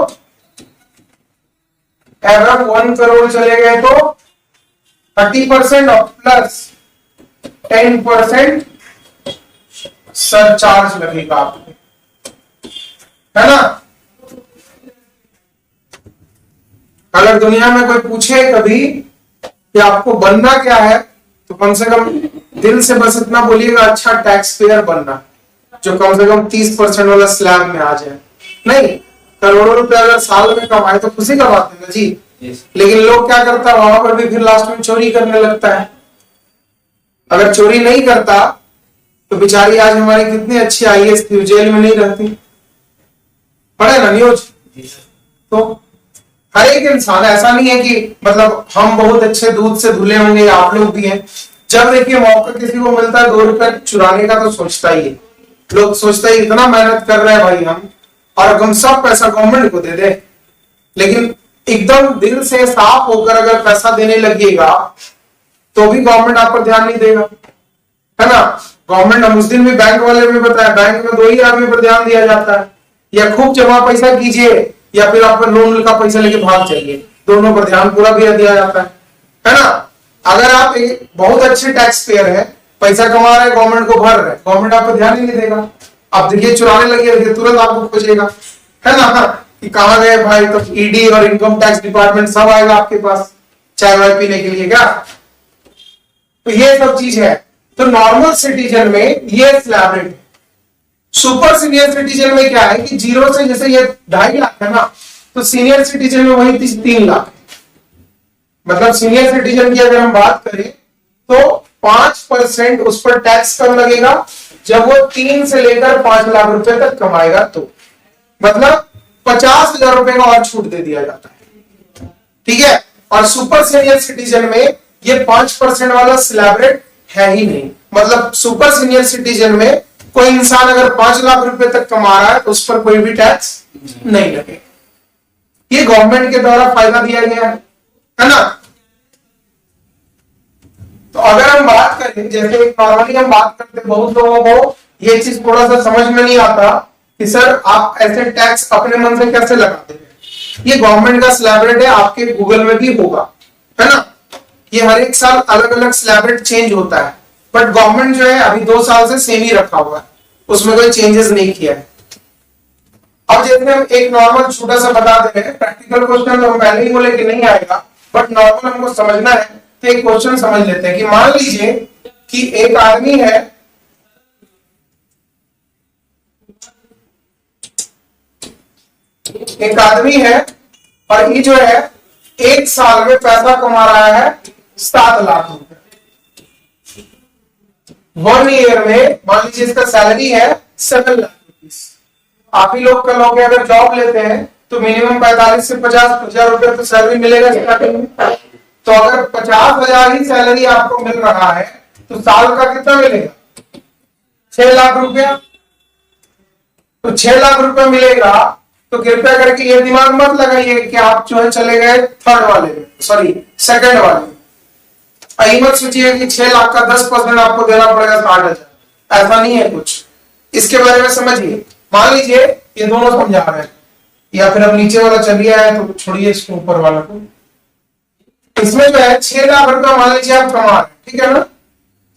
अगर 1 करोड़ चले गए तो 30% और प्लस 10% सरचार्ज लगेगा आपको, है ना। अगर दुनिया में कोई पूछे कभी कि आपको बनना क्या है तो कम से कम दिल से बस इतना बोलिएगा, अच्छा टैक्स पेयर बनना, जो कम से कम 30% वाला स्लैब में आ जाए। नहीं, करोड़ों रुपए अगर साल में कमाए तो खुशी का बात है ना जी। लेकिन लोग क्या करता है, वहां पर भी फिर लास्ट में चोरी करने लगता है। अगर चोरी नहीं करता तो बेचारी आज हमारी कितनी अच्छी आईएएस थी, जेल में नहीं रहती। पढ़े ना न्यूज। तो हर एक इंसान, ऐसा नहीं है कि मतलब हम बहुत अच्छे दूध से धुले होंगे, आप लोग भी हैं। जब देखिए मौका किसी को मिलता है 2 रुपए चुराने का तो सोचता ही है। लोग सोचते हैं इतना मेहनत कर रहे हैं भाई हम, और हम सब पैसा गवर्नमेंट को दे दे। लेकिन एकदम दिल से साफ होकर अगर पैसा देने लगेगा तो भी गवर्नमेंट आप पर ध्यान नहीं देगा, है ना। गवर्नमेंट, हम उस दिन भी बैंक वाले भी बताया, बैंक में 2 ही आदमी पर ध्यान दिया जाता है, या खूब जमा पैसा कीजिए या फिर आपको लोन का पैसा लेके भाग जाइए, दोनों पर ध्यान पूरा भी दिया जाता है ना। अगर आप एक बहुत अच्छे टैक्स पेयर है, पैसा कमा रहे, गवर्नमेंट को भर रहे, गवर्नमेंट आप पर ध्यान ही नहीं देगा। आप देखिए चुराने लगे, देखिए तुरंत आपको खोजेगा, है ना, कि कहां गए भाई, तो ईडी और इनकम टैक्स डिपार्टमेंट सब आएगा आपके पास चाय वाय पीने के लिए क्या। तो ये सब चीज है। तो नॉर्मल सिटीजन में ये स्लैब रेट है। सुपर सीनियर सिटीजन में क्या है कि 0 से, जैसे ये 2.5 लाख है ना, तो सीनियर सिटीजन में वही 3 लाख है। मतलब सीनियर सिटीजन की अगर हम बात करें तो 5% उस पर टैक्स कम लगेगा जब वो 3 से लेकर 5 लाख रुपए तक कमाएगा, तो मतलब 50,000 रुपए का और छूट दे दिया जाता है, ठीक है। और सुपर सीनियर सिटीजन में ये 5% वाला स्लैब रेट है ही नहीं। मतलब सुपर सीनियर सिटीजन में कोई इंसान अगर 5 लाख रुपए तक कमा रहा है तो उस पर कोई भी टैक्स नहीं लगेगा। ये गवर्नमेंट के द्वारा फायदा दिया गया है ना। तो अगर हम बात करें, जैसे नॉर्मली हम बात करते, बहुत लोगों को ये चीज थोड़ा सा समझ में नहीं आता कि सर आप ऐसे टैक्स अपने मन से कैसे लगाते हैं। ये गवर्नमेंट का स्लैब रेट है, आपके गूगल में भी होगा, है ना। ये हर एक साल अलग अलग स्लैब रेट चेंज होता है, बट गवर्नमेंट जो है अभी 2 साल से सेम ही रखा हुआ है, उसमें कोई चेंजेस नहीं किया है। अब जैसे हम एक नॉर्मल छोटा सा बता दे रहे हैं, प्रैक्टिकल क्वेश्चन तो हम पहले ही बोले कि नहीं आएगा, बट नॉर्मल हमको समझना है, तो एक क्वेश्चन समझ लेते हैं कि मान लीजिए कि एक आदमी है, और ये जो है 1 साल में पैसा कमा रहा है 7 लाख रुपए। 1 ईयर में मान लीजिए इसका सैलरी है 7 लाख रुपीस। आप ही लोग कहोगे अगर जॉब लेते हैं तो मिनिमम 45 से 50,000 रुपए तो सैलरी मिलेगा स्टार्टिंग में। तो अगर 50,000 ही सैलरी आपको मिल रहा है तो साल का कितना मिलेगा, 6 लाख रुपया। तो 6 लाख रुपया मिलेगा, तो कृपया करके ये दिमाग मत लगाइए कि आप जो है चले गए थर्ड वाले में, सॉरी सेकंड वाले में। यही मत सोचिए कि 6 लाख का 10% आपको देना पड़ेगा 60,000, ऐसा नहीं है कुछ। इसके बारे में समझिए। मान लीजिए ये दोनों समझा रहे हैं, या फिर अब नीचे वाला चल गया है तो छोड़िए इसको, ऊपर वाला को। इसमें जो है 6 लाख रुपया मान लीजिए आप कमा रहे हैं, ठीक है ना।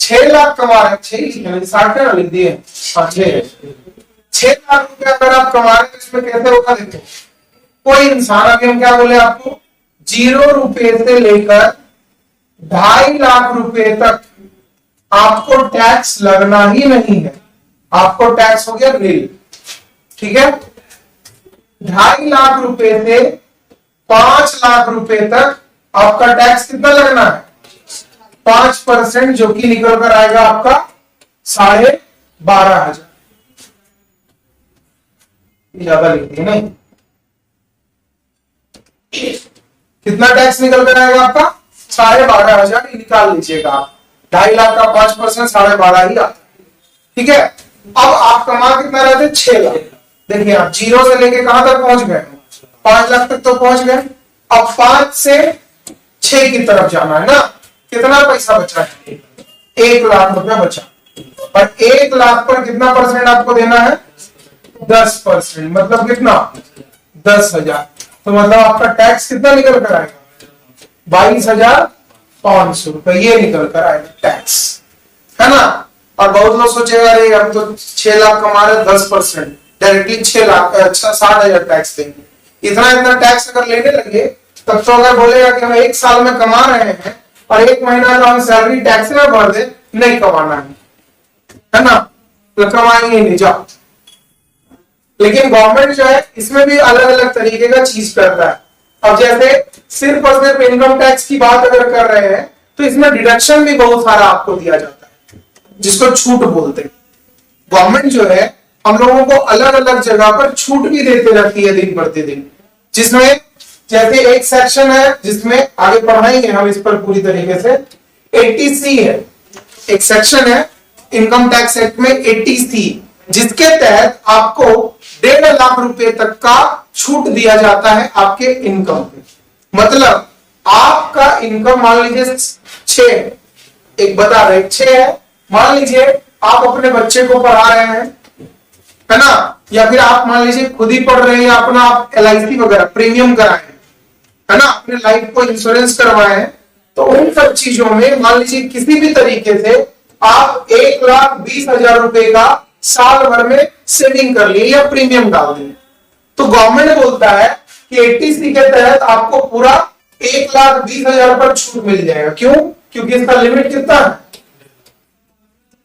6 लाख कमा रहे हैं, 60 लिख दिए, 6 लाख रुपया अगर आप कमा रहे हैं तो इसमें कैसे होगा देखो। कोई इंसान, अभी हम क्या बोले आपको, 0 रुपए से लेकर 2.5 लाख रुपए तक आपको टैक्स लगना ही नहीं है। आपको टैक्स हो गया नील, ठीक है। 2.5 लाख रुपए से 5 लाख रुपए तक आपका टैक्स कितना लगना है, 5%, जो कि निकल कर आएगा आपका 12,500। ज्यादा लिख दिए नहीं, कितना टैक्स निकल कर आएगा आपका 12,500। निकाल लीजिएगा आप, 2.5 लाख का 5% 12,500 ही आता है, ठीक है। अब आप कमा कितना रहे थे, 6 लाख। देखिए आप 0 से लेके कहां तक पहुंच गए, 5 लाख तक तो पहुंच गए। अब 5 से 6 की तरफ जाना है ना। कितना पैसा बचा है, 1 लाख रुपया बचा। और 1 लाख पर कितना परसेंट आपको देना है, 10%। मतलब कितना, 10,000। तो मतलब आपका टैक्स कितना निकल कर आएगा, 22,500 रुपए ये निकल कर आएगा टैक्स, है ना। और बहुत लोग सोचेगा अरे हम तो 6 लाख कमा रहे, 10% डायरेक्टली 6 लाख 60,000 टैक्स देंगे। इतना टैक्स अगर लेने लगे तब तो अगर बोलेगा कि हम 1 साल में कमा रहे हैं और 1 महीना का हम सैलरी टैक्स में भर दे, नहीं कमाना है ना, तो कमाएंगे नहीं जाओ। लेकिन गवर्नमेंट जो है इसमें भी अलग अलग तरीके का चीज करता है। अब जैसे सिर्फ और सिर्फ इनकम टैक्स की बात अगर कर रहे हैं तो इसमें डिडक्शन भी बहुत सारा आपको दिया जाता है, जिसको छूट बोलते हैं। गवर्नमेंट जो है हम लोगों को अलग अलग जगह पर छूट भी देते रहती है दिन प्रतिदिन, जिसमें जैसे एक सेक्शन है जिसमें आगे पढ़ाएंगे हम इस पर पूरी तरीके से। 80C है, एक सेक्शन है इनकम टैक्स एक्ट में 80C, जिसके तहत आपको 1.5 लाख रुपए तक का छूट दिया जाता है आपके इनकम पे। मतलब आपका इनकम मान लीजिए 6, एक बता रहे 6 है, मान लीजिए आप अपने बच्चे को पढ़ा रहे हैं, है ना, या फिर आप मान लीजिए खुद ही पढ़ रहे हैं या अपना आप LIC वगैरह प्रीमियम कराए हैं, है ना, अपने लाइफ को इंश्योरेंस करवाए हैं, तो उन सब चीजों में मान लीजिए किसी भी तरीके से आप 1,20,000 रुपए का साल भर में सेविंग कर लिए या प्रीमियम डाल दिए, तो गवर्नमेंट बोलता है कि 80C के तहत आपको पूरा 1,20,000 पर छूट मिल जाएगा। क्यों? क्योंकि इसका लिमिट कितना है,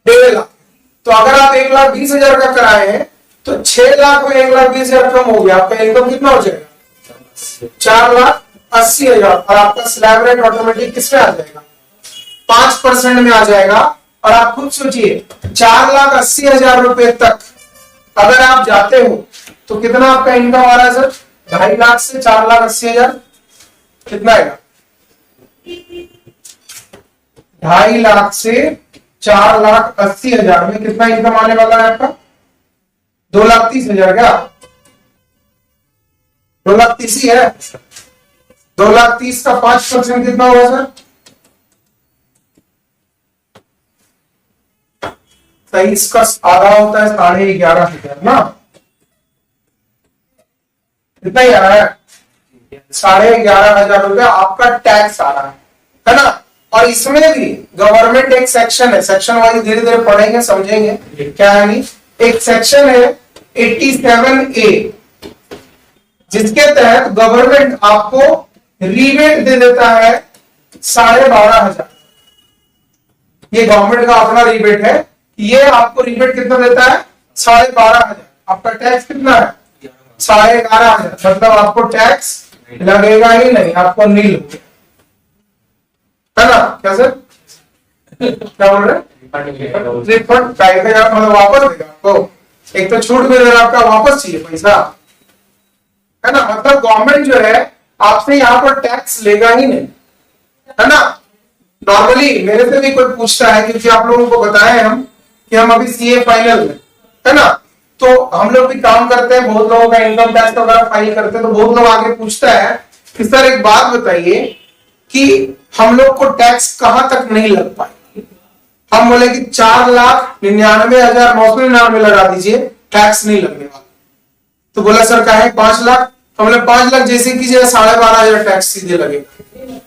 1.5 लाख। तो अगर आप 1,20,000 का कराए हैं तो 6 लाख में 1,20,000 कम हो गया, आपका इनकम कितना हो जाएगा, 4,80,000, और आपका स्लैब रेट ऑटोमेटिक किसमें आ जाएगा, 5% में आ जाएगा। और आप खुद सोचिए 4,80,000 रुपए तक अगर आप जाते हो तो कितना आपका इनकम आ रहा है सर, 2.5 लाख से 4,80,000 कितना आएगा, 2.5 लाख से 4,80,000 में कितना इनकम आने वाला है आपका, 2,30,000 क्या, 2,30,000 ही है। 2,30,000 का 5% कितना होगा सर, सही इसका आधा होता है 11,500 ना, कितना ही आ रहा है, 11,500 रुपया आपका टैक्स आ रहा है ना। और इसमें भी गवर्नमेंट एक सेक्शन है, सेक्शन वाइज धीरे धीरे पढ़ेंगे समझेंगे क्या है, नहीं एक सेक्शन है 87A जिसके तहत गवर्नमेंट आपको रिबेट दे देता है 12,500। ये गवर्नमेंट का अपना रिबेट है, ये आपको रिबेट कितना देता है, 12,500। आपका टैक्स कितना है, 11,500, मतलब आपको टैक्स लगेगा ही नहीं, आपको नील है ना, क्या सर, क्या बोल रहे हैं, रिफंड पैसा मतलब वापस देगा आपको, एक तो छूट मिल रहा है, आपका वापस चाहिए पैसा, है ना। मतलब गवर्नमेंट जो है आपसे यहाँ पर टैक्स लेगा ही नहीं, है ना। नॉर्मली मेरे से भी कोई पूछता है, क्योंकि आप लोगों को बताया हम कि हम अभी CA फाइनल में, है ना, तो हम लोग भी काम करते हैं, बहुत लोगों का इनकम टैक्स वगैरह फाइल करते हैं, तो बहुत लोग आगे पूछता है कि सर एक बात बताइए कि हम लोग को टैक्स कहां तक नहीं लग पाए। हम बोले कि 4,99,999 लगा दीजिए, टैक्स नहीं लगने वाला। तो बोला सर का है 5 लाख, हमने 5 लाख जैसे कीजिए 12,500 टैक्स सीधे लगेगा।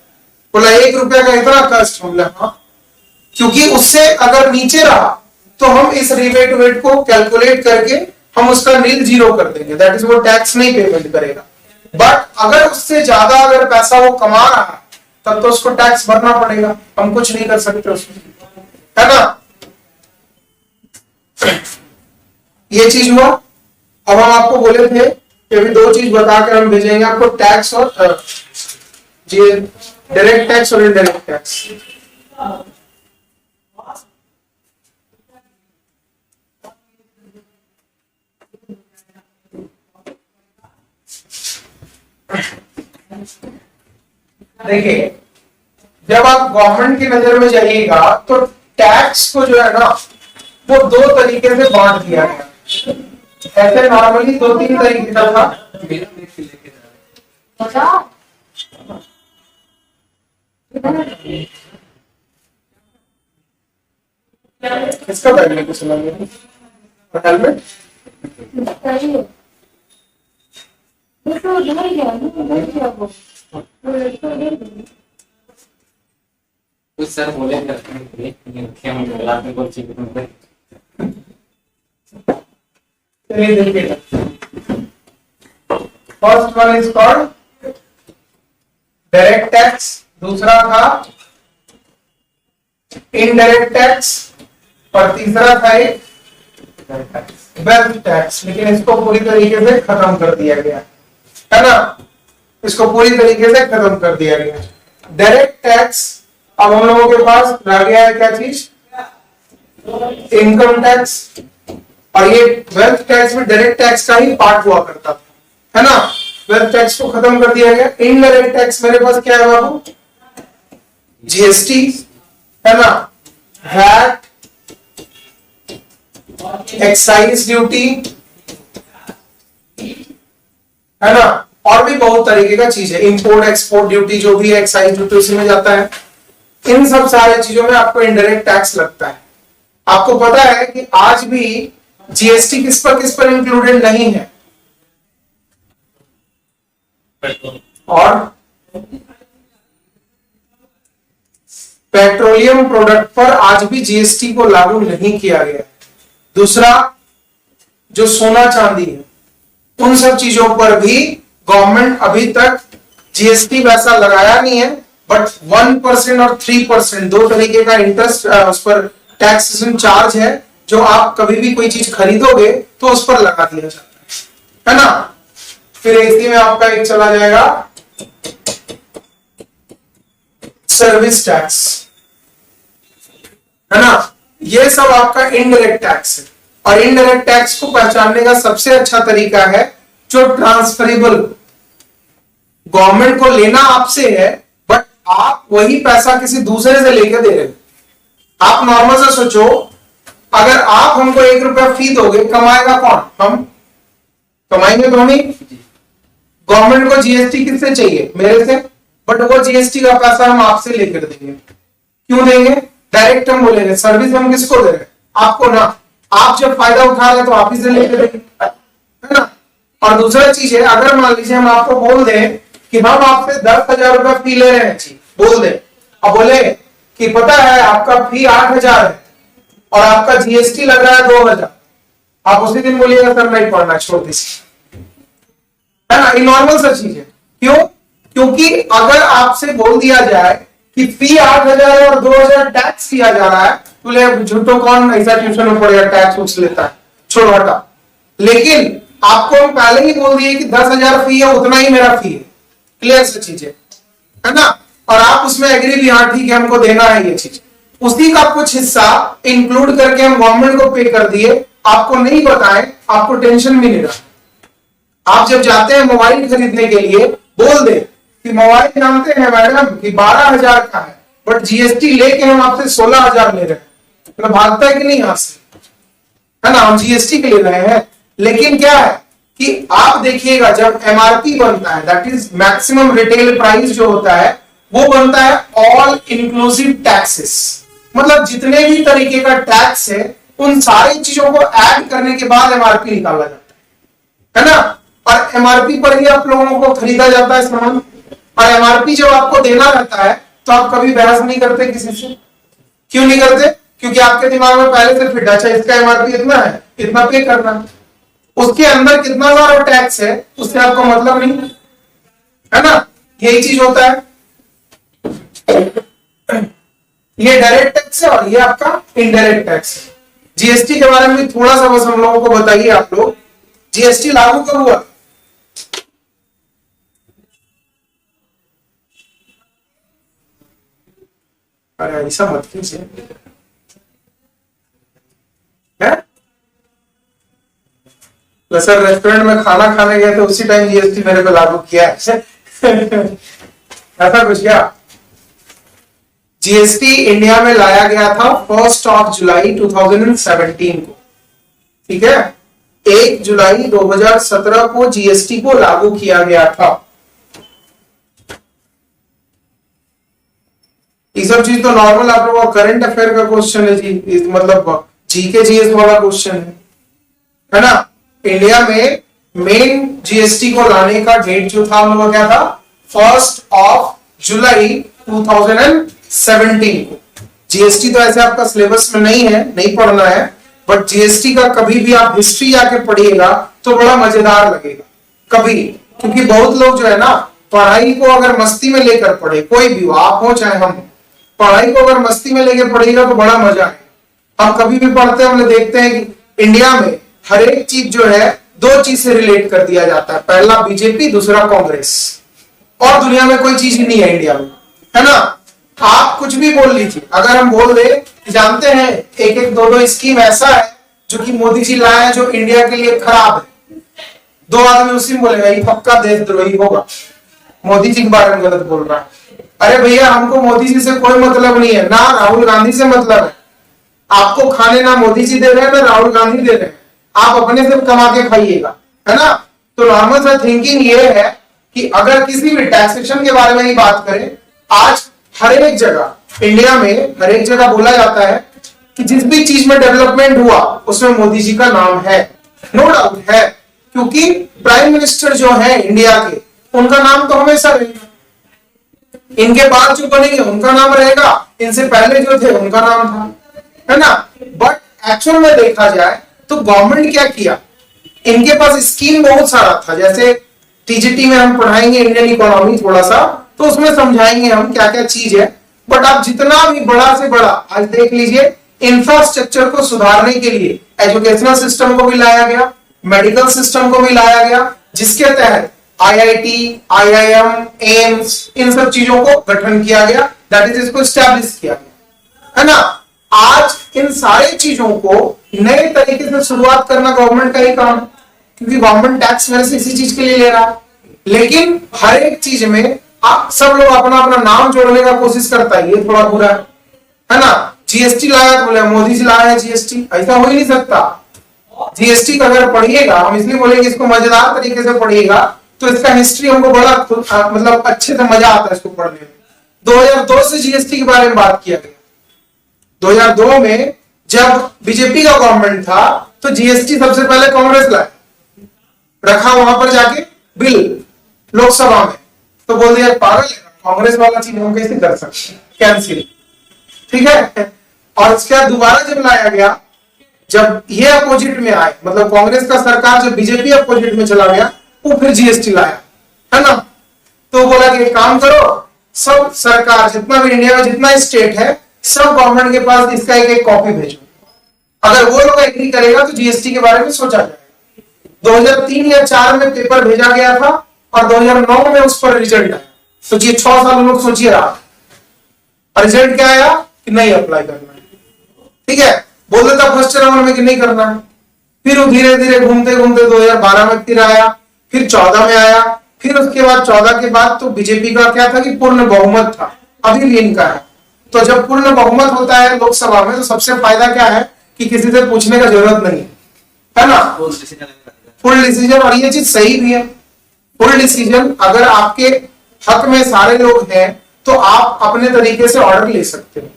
बोला 1 रुपया का इतना कष्ट, हमने हाँ, क्योंकि उससे अगर नीचे रहा तो हम इस रिबेट वेट को कैलकुलेट करके हम उसका नील 0 कर देंगे, दैट इज वो टैक्स नहीं पेमेंट करेगा। बट अगर उससे ज्यादा अगर पैसा वो कमा रहा है तब तो उसको टैक्स भरना पड़ेगा, हम कुछ नहीं कर सकते उसमें, है ना। ये चीज हुआ। अब हम आपको बोले थे कि अभी 2 चीज बताकर हम भेजेंगे आपको, टैक्स और डायरेक्ट टैक्स और इनडायरेक्ट टैक्स। देखिए जब आप गवर्नमेंट की नजर में जाइएगा तो टैक्स को जो है ना वो 2 तरीके से बांट दिया गया। ऐसे नॉर्मली 2-3 तरीके का था। किसका बैग लेके चला गया, हेलमेट कुछ सर बोले हम देखिएगा, first one is called direct tax, दूसरा था इनडायरेक्ट टैक्स और तीसरा था एक वेल्थ टैक्स। लेकिन इसको पूरी तरीके से खत्म कर दिया गया, है ना, इसको पूरी तरीके से खत्म कर दिया गया। डायरेक्ट टैक्स अब हम लोगों के पास रह गया है क्या चीज, इनकम टैक्स, और ये वेल्थ टैक्स में डायरेक्ट टैक्स का ही पार्ट हुआ करता था, है ना। वेल्थ टैक्स को खत्म कर दिया गया। इनडायरेक्ट टैक्स मेरे पास क्या है बाबू, GST, है ना, वैट, एक्साइज ड्यूटी, है ना, और भी बहुत तरीके का चीज है, इंपोर्ट एक्सपोर्ट ड्यूटी जो भी है एक्साइज ड्यूटी उसी में जाता है। इन सब सारे चीजों में आपको इनडायरेक्ट टैक्स लगता है। आपको पता है कि आज भी जीएसटी किस पर इंक्लूडेड नहीं है? और पेट्रोलियम प्रोडक्ट पर आज भी जीएसटी को लागू नहीं किया गया। दूसरा, जो सोना चांदी है उन सब चीजों पर भी गवर्नमेंट अभी तक जीएसटी वैसा लगाया नहीं है, बट 1% और 3% दो तरीके का इंटरेस्ट उस पर टैक्सेशन चार्ज है, जो आप कभी भी कोई चीज खरीदोगे तो उस पर लगा दिया जाता है ना। फिर इसी में आपका एक चला जाएगा सर्विस टैक्स, है ना। ये सब आपका इनडायरेक्ट टैक्स है, और इनडायरेक्ट टैक्स को पहचानने का सबसे अच्छा तरीका है जो ट्रांसफरेबल, गवर्नमेंट को लेना आपसे है बट आप वही पैसा किसी दूसरे से लेकर दे रहे हो। आप नॉर्मल से सोचो, अगर आप हमको 1 रुपया फी दोगे, कमाएगा कौन? हम कमाएंगे तो नहीं। गवर्नमेंट को जीएसटी किससे चाहिए? मेरे से, बट वो जीएसटी का पैसा हम आपसे लेकर देंगे। क्यों देंगे? डायरेक्ट हम बोलेंगे सर्विस हम किसको दे रहे हैं? आपको ना। आप जब फायदा उठा रहे हैं तो आप ही से लेकर देंगे, है ना। और दूसरा चीज है, अगर मान लीजिए हम आपको बोल दें कि हम आपसे 10,000 रुपया फी ले रहे हैं, जी बोल दे, अब बोले कि पता है आपका फी 8,000 है और आपका जीएसटी लग रहा है 2,000, आप उसी दिन बोलिएगा सर नहीं पढ़ना, छोड़ दीजिए, है ना। ये नॉर्मल सा चीज है। क्यों? क्योंकि अगर आपसे बोल दिया जाए कि फी 8,000 और 2,000 टैक्स किया जा रहा है, बोले झूठो कौन ऐसा ट्यूशन में पड़ेगा, टैक्स उठ लेता है, छोड़ हटा। लेकिन आपको हम पहले ही बोल दिए कि 10,000 फी है, उतना ही मेरा फी है, क्लियर सी चीज है ना। और आप उसमें एग्री भी, हाँ ठीक है हमको देना है ये चीज, उसी का कुछ हिस्सा इंक्लूड करके हम गवर्नमेंट को पे कर दिए, आपको नहीं बताएं, आपको टेंशन भी नहीं रहा। आप जब जाते हैं मोबाइल खरीदने के लिए, बोल दे कि मोबाइल जानते हैं मैडम कि 12,000 का है, बट जीएसटी लेके हम आपसे 16,000 ले रहे हैं, मतलब भागता है कि नहीं यहां से, है ना। हम जीएसटी के ले रहे हैं, लेकिन क्या है कि आप देखिएगा जब एमआरपी बनता है, that is maximum retail price जो होता है, वो बनता है ऑल इंक्लूसिव टैक्सेस, मतलब जितने भी तरीके का टैक्स है उन सारी चीजों को ऐड करने के बाद एमआरपी निकाला जाता है ना। और एमआरपी पर ही आप लोगों को खरीदा जाता है सामान, और एमआरपी जब आपको देना रहता है तो आप कभी बहस नहीं करते किसी से। क्यों नहीं करते? क्योंकि आपके दिमाग में पहले से फिट, अच्छा इसका एमआरपी इतना है, इतना पे करना है, उसके अंदर कितना सारा टैक्स है उससे आपको मतलब नहीं, है ना। यही चीज होता है। ये डायरेक्ट टैक्स है और ये आपका इनडायरेक्ट टैक्स है। जीएसटी के बारे में भी थोड़ा सा बस हम लोगों को बताइए आप लोग, जीएसटी लागू कब हुआ? अरे ऐसा मत कीजिए, सर रेस्टोरेंट में खाना खाने गए तो उसी टाइम जीएसटी मेरे को लागू किया है ऐसा कुछ क्या? जीएसटी इंडिया में लाया गया था 1 जुलाई 2017 को, ठीक है। 1 जुलाई 2017 को जीएसटी को लागू किया गया था। ये सब चीज तो नॉर्मल आप लोगों का करंट अफेयर का क्वेश्चन है जी, मतलब जीके जीएस वाला क्वेश्चन है ना। इंडिया में मेन जीएसटी को लाने का डेट जो था हम लोग क्या था? 1 जुलाई 2017 को। जीएसटी तो ऐसे आपका सिलेबस में नहीं है, नहीं पढ़ना है, बट जीएसटी का कभी भी आप हिस्ट्री जाके पढ़िएगा तो बड़ा मजेदार लगेगा कभी, क्योंकि बहुत लोग जो है ना पढ़ाई को अगर मस्ती में लेकर पढ़े, कोई भी हो, आप हो चाहे हम, पढ़ाई को अगर मस्ती में लेकर पढ़ेगा तो बड़ा मजा है। हम कभी भी पढ़ते हैं, हम देखते हैं कि इंडिया में हर एक चीज जो है 2 चीज से रिलेट कर दिया जाता है, पहला बीजेपी, दूसरा कांग्रेस, और दुनिया में कोई चीज ही नहीं है इंडिया में, है ना। आप कुछ भी बोल लीजिए, अगर हम बोल दे जानते हैं 1-1, 2-2 स्कीम ऐसा है जो कि मोदी जी लाए हैं जो इंडिया के लिए खराब है, 2 आदमी उसी में बोलेगा ये पक्का देशद्रोही होगा, मोदी जी के बारे में गलत बोल रहा है। अरे भैया हमको मोदी जी से कोई मतलब नहीं है, ना राहुल गांधी से मतलब है। आपको खाने ना मोदी जी दे रहे हैं ना राहुल गांधी दे रहे हैं, आप अपने से कमा के खाइएगा, है ना। तो नॉर्मल सा थिंकिंग ये है कि अगर किसी भी टैक्सेशन के बारे में ही बात करें, आज हर एक जगह इंडिया में हर एक जगह बोला जाता है कि जिस भी चीज में डेवलपमेंट हुआ उसमें मोदी जी का नाम है, नो डाउट है, क्योंकि प्राइम मिनिस्टर जो है इंडिया के, उनका नाम तो हमेशा रहेगा, इनके बाद जो बनेंगे उनका नाम रहेगा, इनसे पहले जो थे उनका नाम था, है ना। बट एक्चुअल में देखा जाए तो गवर्नमेंट क्या किया, इनके पास स्कीम बहुत सारा था, जैसे टीजीटी में हम पढ़ाएंगे इंडियन इकोनॉमी थोड़ा सा, तो उसमें समझाएंगे हम क्या क्या चीज है। बट आप जितना भी बड़ा से बड़ा आज देख लीजिए, इंफ्रास्ट्रक्चर को सुधारने के लिए एजुकेशनल सिस्टम को भी लाया गया, मेडिकल सिस्टम को भी लाया गया, जिसके तहत आईआईटी, आईआईएम, एम्स, इन सब चीजों को गठन किया गया, दैट इज इसको स्टैब्लिश किया गया, है ना। आज इन सारी चीजों को नए तरीके से शुरुआत करना गवर्नमेंट का ही काम है, क्योंकि गवर्नमेंट टैक्स मेरे से इसी चीज के लिए ले रहा है। लेकिन हर एक चीज में आप सब लोग अपना अपना नाम जोड़ने का कोशिश करता है, ये थोड़ा बुरा है ना। जीएसटी लाया तो बोले मोदी जी लाया है जीएसटी, ऐसा हो ही नहीं सकता। जीएसटी का अगर पढ़िएगा, हम इसलिए बोलेंगे इसको मजेदार तरीके से पढ़िएगा, तो इसका हिस्ट्री हमको बड़ा मतलब अच्छे से मजा आता है इसको पढ़ने में। 2002 से जीएसटी के बारे में बात किया गया। 2002 में जब बीजेपी का गवर्नमेंट था तो जीएसटी सबसे पहले कांग्रेस लाया, रखा वहां पर जाके बिल लोकसभा में, तो बोल दिया पागल है, कांग्रेस वाला चीज हम कैसे कर सकते, कैंसिल, ठीक है। और इसके बाद दोबारा जब लाया गया, जब ये अपोजिट में आए, मतलब कांग्रेस का सरकार जब बीजेपी अपोजिट में चला गया, वो फिर जीएसटी लाया, है ना। तो बोला कि एक काम करो, सब सरकार जितना भी इंडिया में जितना स्टेट है, सब गवर्नमेंट के पास इसका एक एक कॉपी भेजो, अगर वो लोग एग्री करेगा तो जीएसटी के बारे में सोचा जाएगा। 2003 या 4 में पेपर भेजा गया था और 2009 में उस पर रिजल्ट आया। सोचिए 6 साल लोग सोचिए रहा, रिजल्ट क्या आया कि नहीं अप्लाई करना है, ठीक है। बोल देता फर्स्ट राउंड में कि नहीं करना है, फिर वो धीरे धीरे घूमते घूमते 2012 में फिर आया, फिर 14 में आया, फिर उसके बाद 14 के बाद तो बीजेपी का क्या था कि पूर्ण बहुमत था, अभी भी इनका है। तो जब पूर्ण बहुमत होता है लोकसभा में तो सबसे फायदा क्या है कि किसी से पूछने का जरूरत नहीं है ना, फुल डिसीजन। और ये चीज सही भी है, फुल डिसीजन अगर आपके हक में सारे लोग हैं तो आप अपने तरीके से ऑर्डर ले सकते हो।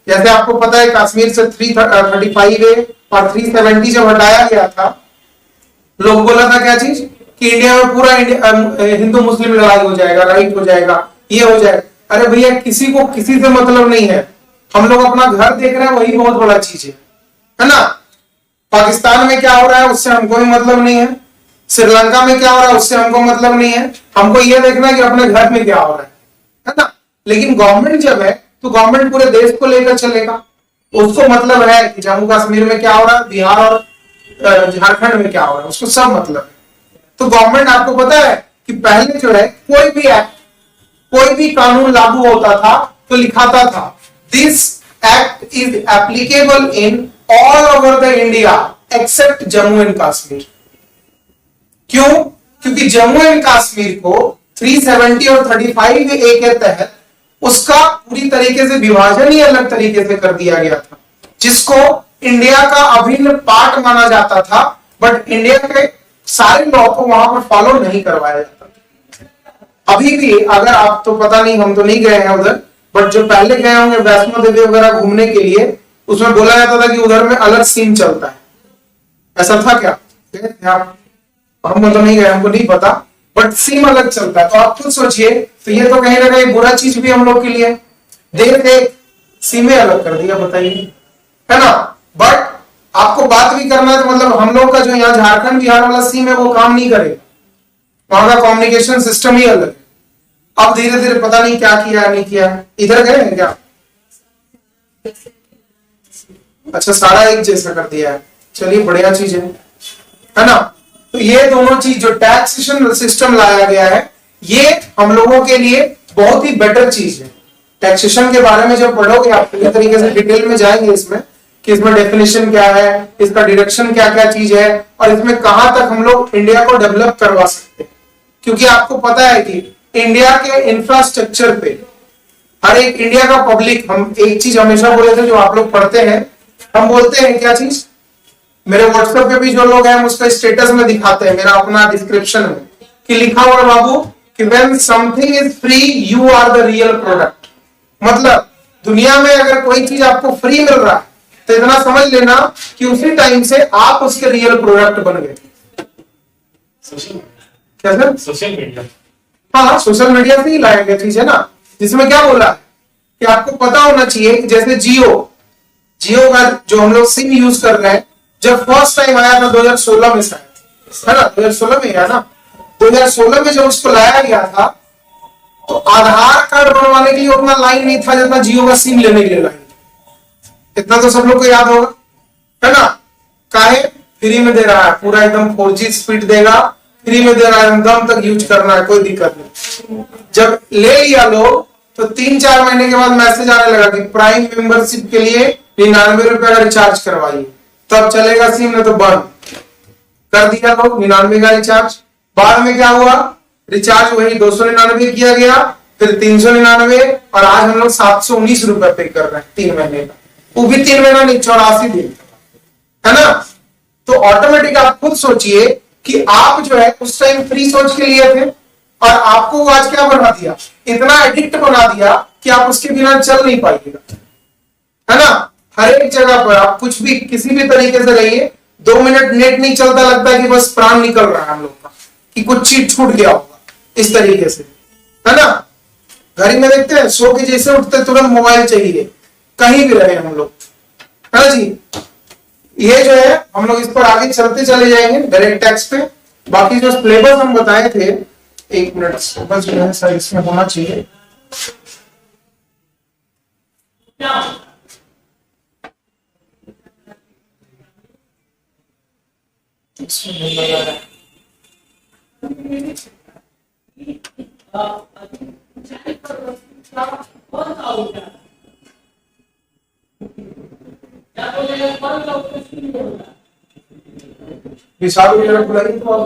जैसे आपको पता है कश्मीर से 335A और 370 जब हटाया गया था, लोग बोला था क्या चीज कि इंडिया में पूरा हिंदू मुस्लिम लड़ाई हो जाएगा, राइट हो जाएगा, ये हो जाएगा। अरे भैया किसी को किसी से मतलब नहीं है, हम लोग अपना घर देख रहे हैं, वही बहुत बड़ा चीज है ना। पाकिस्तान में क्या हो रहा है उससे हमको भी मतलब नहीं है, श्रीलंका में क्या हो रहा है उससे हमको मतलब नहीं है, हमको यह देखना है कि अपने घर में क्या हो रहा है ना। लेकिन गवर्नमेंट जब है तो गवर्नमेंट पूरे देश को लेकर चलेगा, उसको मतलब है कि जम्मू कश्मीर में क्या हो रहा है, बिहार और झारखंड में क्या हो रहा है, उसको सब मतलब है। तो गवर्नमेंट आपको पता है कि पहले जो है कोई भी एक्ट, कोई भी कानून लागू होता था तो लिखाता था this act is applicable in all over the India accept Jammu and Kashmir. क्यों? क्योंकि जम्मू एंड कश्मीर को 370 और 35A के तहत उसका पूरी तरीके से विभाजन ही अलग तरीके से कर दिया गया था, जिसको इंडिया का अभिन्न पार्ट माना जाता था, बट इंडिया के सारे लॉ को वहां पर फॉलो नहीं करवाया जाता। अभी भी अगर आप तो पता नहीं, हम तो नहीं गए हैं उधर, बट जो पहले गए होंगे वैष्णो देवी वगैरह घूमने के लिए, उसमें बोला जाता था कि उधर में अलग सीन चलता है। ऐसा था क्या? हम तो नहीं गए, हमको नहीं पता, बट सीम अलग चलता है। तो आप खुद सोचिए, तो ये तो कहीं ना कहीं बुरा चीज भी हम लोग के लिए, देख देख सीमें अलग कर दिया, बताइए, है ना। बट आपको बात भी करना है तो मतलब हम लोग का जो यहाँ झारखंड बिहार वाला सीम है वो काम नहीं करेगा, वहां का कम्युनिकेशन सिस्टम ही अलग है। अब धीरे धीरे पता नहीं क्या किया नहीं किया। इधर गए हैं क्या? अच्छा, सारा एक जैसा कर दिया है, चलिए बढ़िया चीज है ना। तो ये दोनों चीज जो टैक्सेशन सिस्टम लाया गया है, ये हम लोगों के लिए बहुत ही बेटर चीज है। टैक्सेशन के बारे में जब पढ़ोगे आप पूरी तरीके से डिटेल में जाएंगे इसमें कि इसमें डेफिनेशन क्या है, इसका डिडक्शन क्या क्या चीज है, और इसमें कहां तक हम लोग इंडिया को डेवलप करवा सकते हैं। क्योंकि आपको पता है कि इंडिया के इंफ्रास्ट्रक्चर पे हर एक इंडिया का पब्लिक, हम एक चीज हमेशा बोले थे जो आप लोग पढ़ते हैं, हम बोलते हैं क्या चीज, मेरे व्हाट्सएप पे भी जो लोग हैं उसका स्टेटस में दिखाते हैं, मेरा अपना डिस्क्रिप्शन में कि लिखा हुआ बाबू कि when something is free you are the real product. मतलब दुनिया में अगर कोई चीज आपको फ्री मिल रहा है तो इतना समझ लेना कि उसी टाइम से आप उसके रियल प्रोडक्ट बन गए। क्या सर? Social media. हाँ, सोशल मीडिया से ही लाया गया चीज है ना, जिसमें क्या बोला कि आपको पता होना चाहिए कि जैसे जियो का जो हम लोग सिम यूज कर रहे हैं, जब फर्स्ट टाइम आया था 2016 में शायद, है ना, 2016 में आया ना, 2016 में जब उसको लाया गया था तो आधार कार्ड बनवाने के लिए उतना लाइन नहीं था जितना जियो का सिम लेने के लिए लाइन। इतना तो सब लोग को याद होगा, है ना। काहे? फ्री में दे रहा है, पूरा एकदम 4G स्पीड देगा, फ्री में दे रहा है, दम तक यूज करना है, कोई दिक्कत नहीं। जब ले लिया लोग तो 3-4 महीने के बाद मैसेज आने लगा कि प्राइम मेंबरशिप के लिए 99 रुपए का रिचार्ज करवाइए, तब चलेगा सिम, नहीं तो बंद कर दिया लोग 99 का रिचार्ज। बाद में क्या हुआ, रिचार्ज वही 299 किया गया, फिर 399, और आज हम लोग 719 रुपए पे कर रहे हैं 3 महीने का, वो भी 3 महीना नहीं, 84 दिन, है ना। तो ऑटोमेटिक आप खुद सोचिए कि आप जो है उस टाइम फ्री सोच के लिए थे, और आपको आज क्या बना दिया, इतना एडिक्ट बना दिया कि आप उसके बिना चल नहीं पाइएगा, है ना। हर एक जगह पर आप कुछ भी किसी भी तरीके से रहिए, 2 मिनट नेट नहीं चलता, लगता है कि बस प्राण निकल रहा है हम लोग का, कि कुछ चीज छूट गया होगा, इस तरीके से, है ना। घर में देखते हैं, सो के जैसे उठते तुरंत मोबाइल चाहिए, कहीं भी रहे हम लोग, है ना जी। ये जो है हम लोग इस पर आगे चलते चले जाएंगे डायरेक्ट टैक्स पे। बाकी जो सिलेबस हम बताए थे, 1 मिनट, सिलेबस जो है सर इसमें होना चाहिए। इसमें नहीं लगा रहा है। विशाल वगैरह बुलाइए तो आप।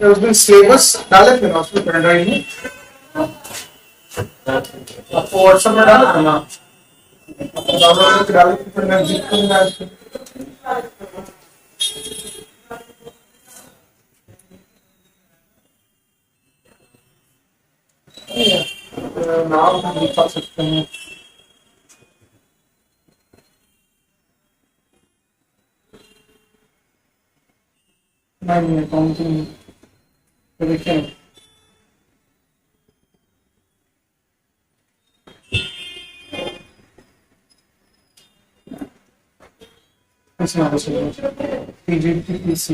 उस दिन सिलेबस डाले थे ना उसमें पेन ड्राइव में, आपको व्हाट्सएप में डाले थे ना, आपको डाउनलोड करके डाले थे, फिर मैं जिप करूंगा इसको। नाम हम लिखा सकते हैं, नहीं काउंटिंग देखिए, PGPC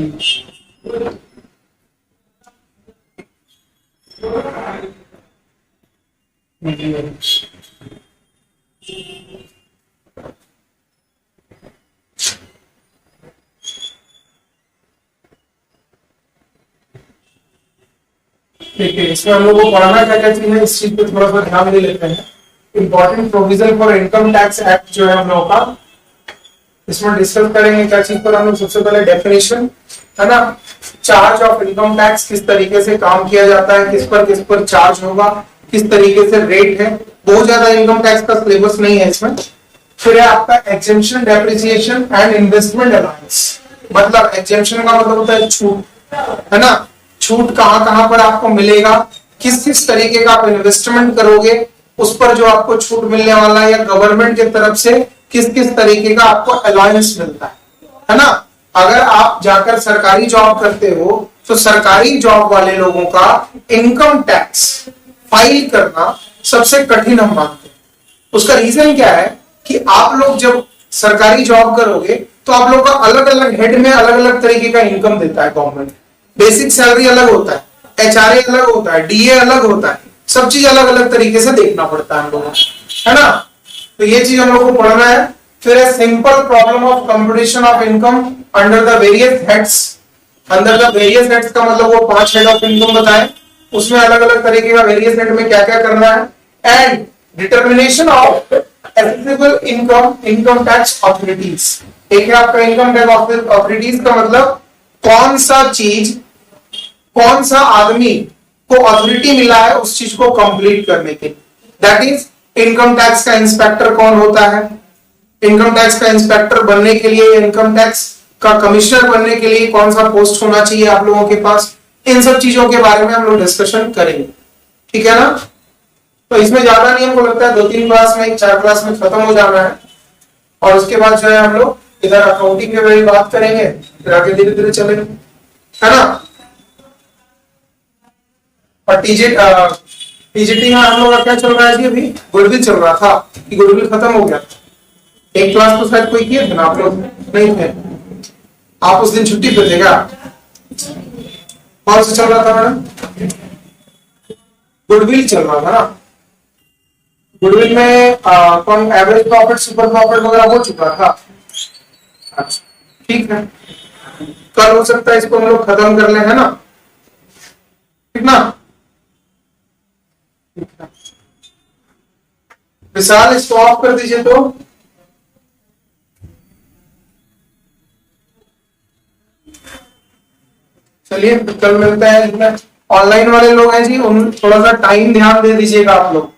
ठीक है। इसमें हम लोग को पढ़ना क्या क्या चीज है, इस चीज पे थोड़ा सा ध्यान दे लेते हैं। Important provision for income tax act जो है हम लोगों का, इसमें डिस्कस करेंगे क्या चीज पर। हम लोग सबसे पहले डेफिनेशन, है ना, चार्ज ऑफ इनकम टैक्स किस तरीके से काम किया जाता है, किस पर चार्ज होगा, किस तरीके से रेट है। बहुत ज्यादा इनकम टैक्स का सिलेबस नहीं है इसमें। फिर है आपका exemption, depreciation and investment allowance. मतलब एग्जेम्पशन का मतलब होता है छूट, है ना। छूट कहां कहां पर आपको मिलेगा, किस किस तरीके का आप इन्वेस्टमेंट करोगे उस पर जो आपको छूट मिलने वाला है, या गवर्नमेंट की तरफ से किस किस तरीके का आपको अलाउंस मिलता है ना। अगर आप जाकर सरकारी जॉब करते हो तो सरकारी जॉब वाले लोगों का इनकम टैक्स फाइल करना सबसे कठिन हम मानते हैं। उसका रीजन क्या है कि आप लोग जब सरकारी जॉब करोगे तो आप लोग का अलग अलग हेड में अलग अलग तरीके का इनकम देता है गवर्नमेंट। बेसिक सैलरी अलग होता है, HRA अलग होता है, DA अलग होता है, सब चीज अलग अलग तरीके से देखना पड़ता है हम लोगों को, है ना। तो ये चीज हम लोग को पढ़ना है। फिर है simple problem of computation of income under the various heads. Under the various heads का मतलब वो 5 हेड ऑफ इनकम बताए, उसमें अलग अलग तरीके का वेरियस हेड में क्या क्या करना है। And determination of applicable income tax authorities. एक है आपका इनकम टैक्स ऑथोरिटीज का मतलब कौन सा चीज, कौन सा आदमी को अथॉरिटी मिला है उस चीज को कंप्लीट करने के। दैट इज इनकम टैक्स का इंस्पेक्टर कौन होता है, इनकम टैक्स का इंस्पेक्टर बनने के लिए, इनकम टैक्स का कमिश्नर बनने के लिए कौन सा पोस्ट होना चाहिए आप लोगों के पास, इन सब चीजों के बारे में हम लोग डिस्कशन करेंगे। ठीक है ना। तो इसमें ज्यादा नहीं, हमको लगता है 2-3 क्लास में, 4 क्लास में खत्म हो जाना है। और उसके बाद जो है हम लोग इधर अकाउंटिंग के बारे में बात करेंगे, फिर आगे धीरे धीरे चलेंगे, है ना। और टीजीटी में हम लोग का क्या चल रहा है जी? अभी गुडविल चल रहा था कि गुडविल खत्म हो गया। एक क्लास तो शायद कोई किए थे ना आप लोग? नहीं थे आप, उस दिन छुट्टी पे थे क्या? कौन सा चल रहा था मैडम? गुडविल चल रहा था ना। गुडविल में कौन एवरेज प्रॉफिट, सुपर प्रॉफिट वगैरह हो चुका था। अच्छा ठीक है, कल हो सकता है इसको हम लोग खत्म कर ले, है ना। ठीक ना। विशाल इसको ऑफ कर दीजिए तो। चलिए कल मिलता है। जितने ऑनलाइन वाले लोग हैं जी उन थोड़ा सा टाइम ध्यान दे दीजिएगा आप लोग।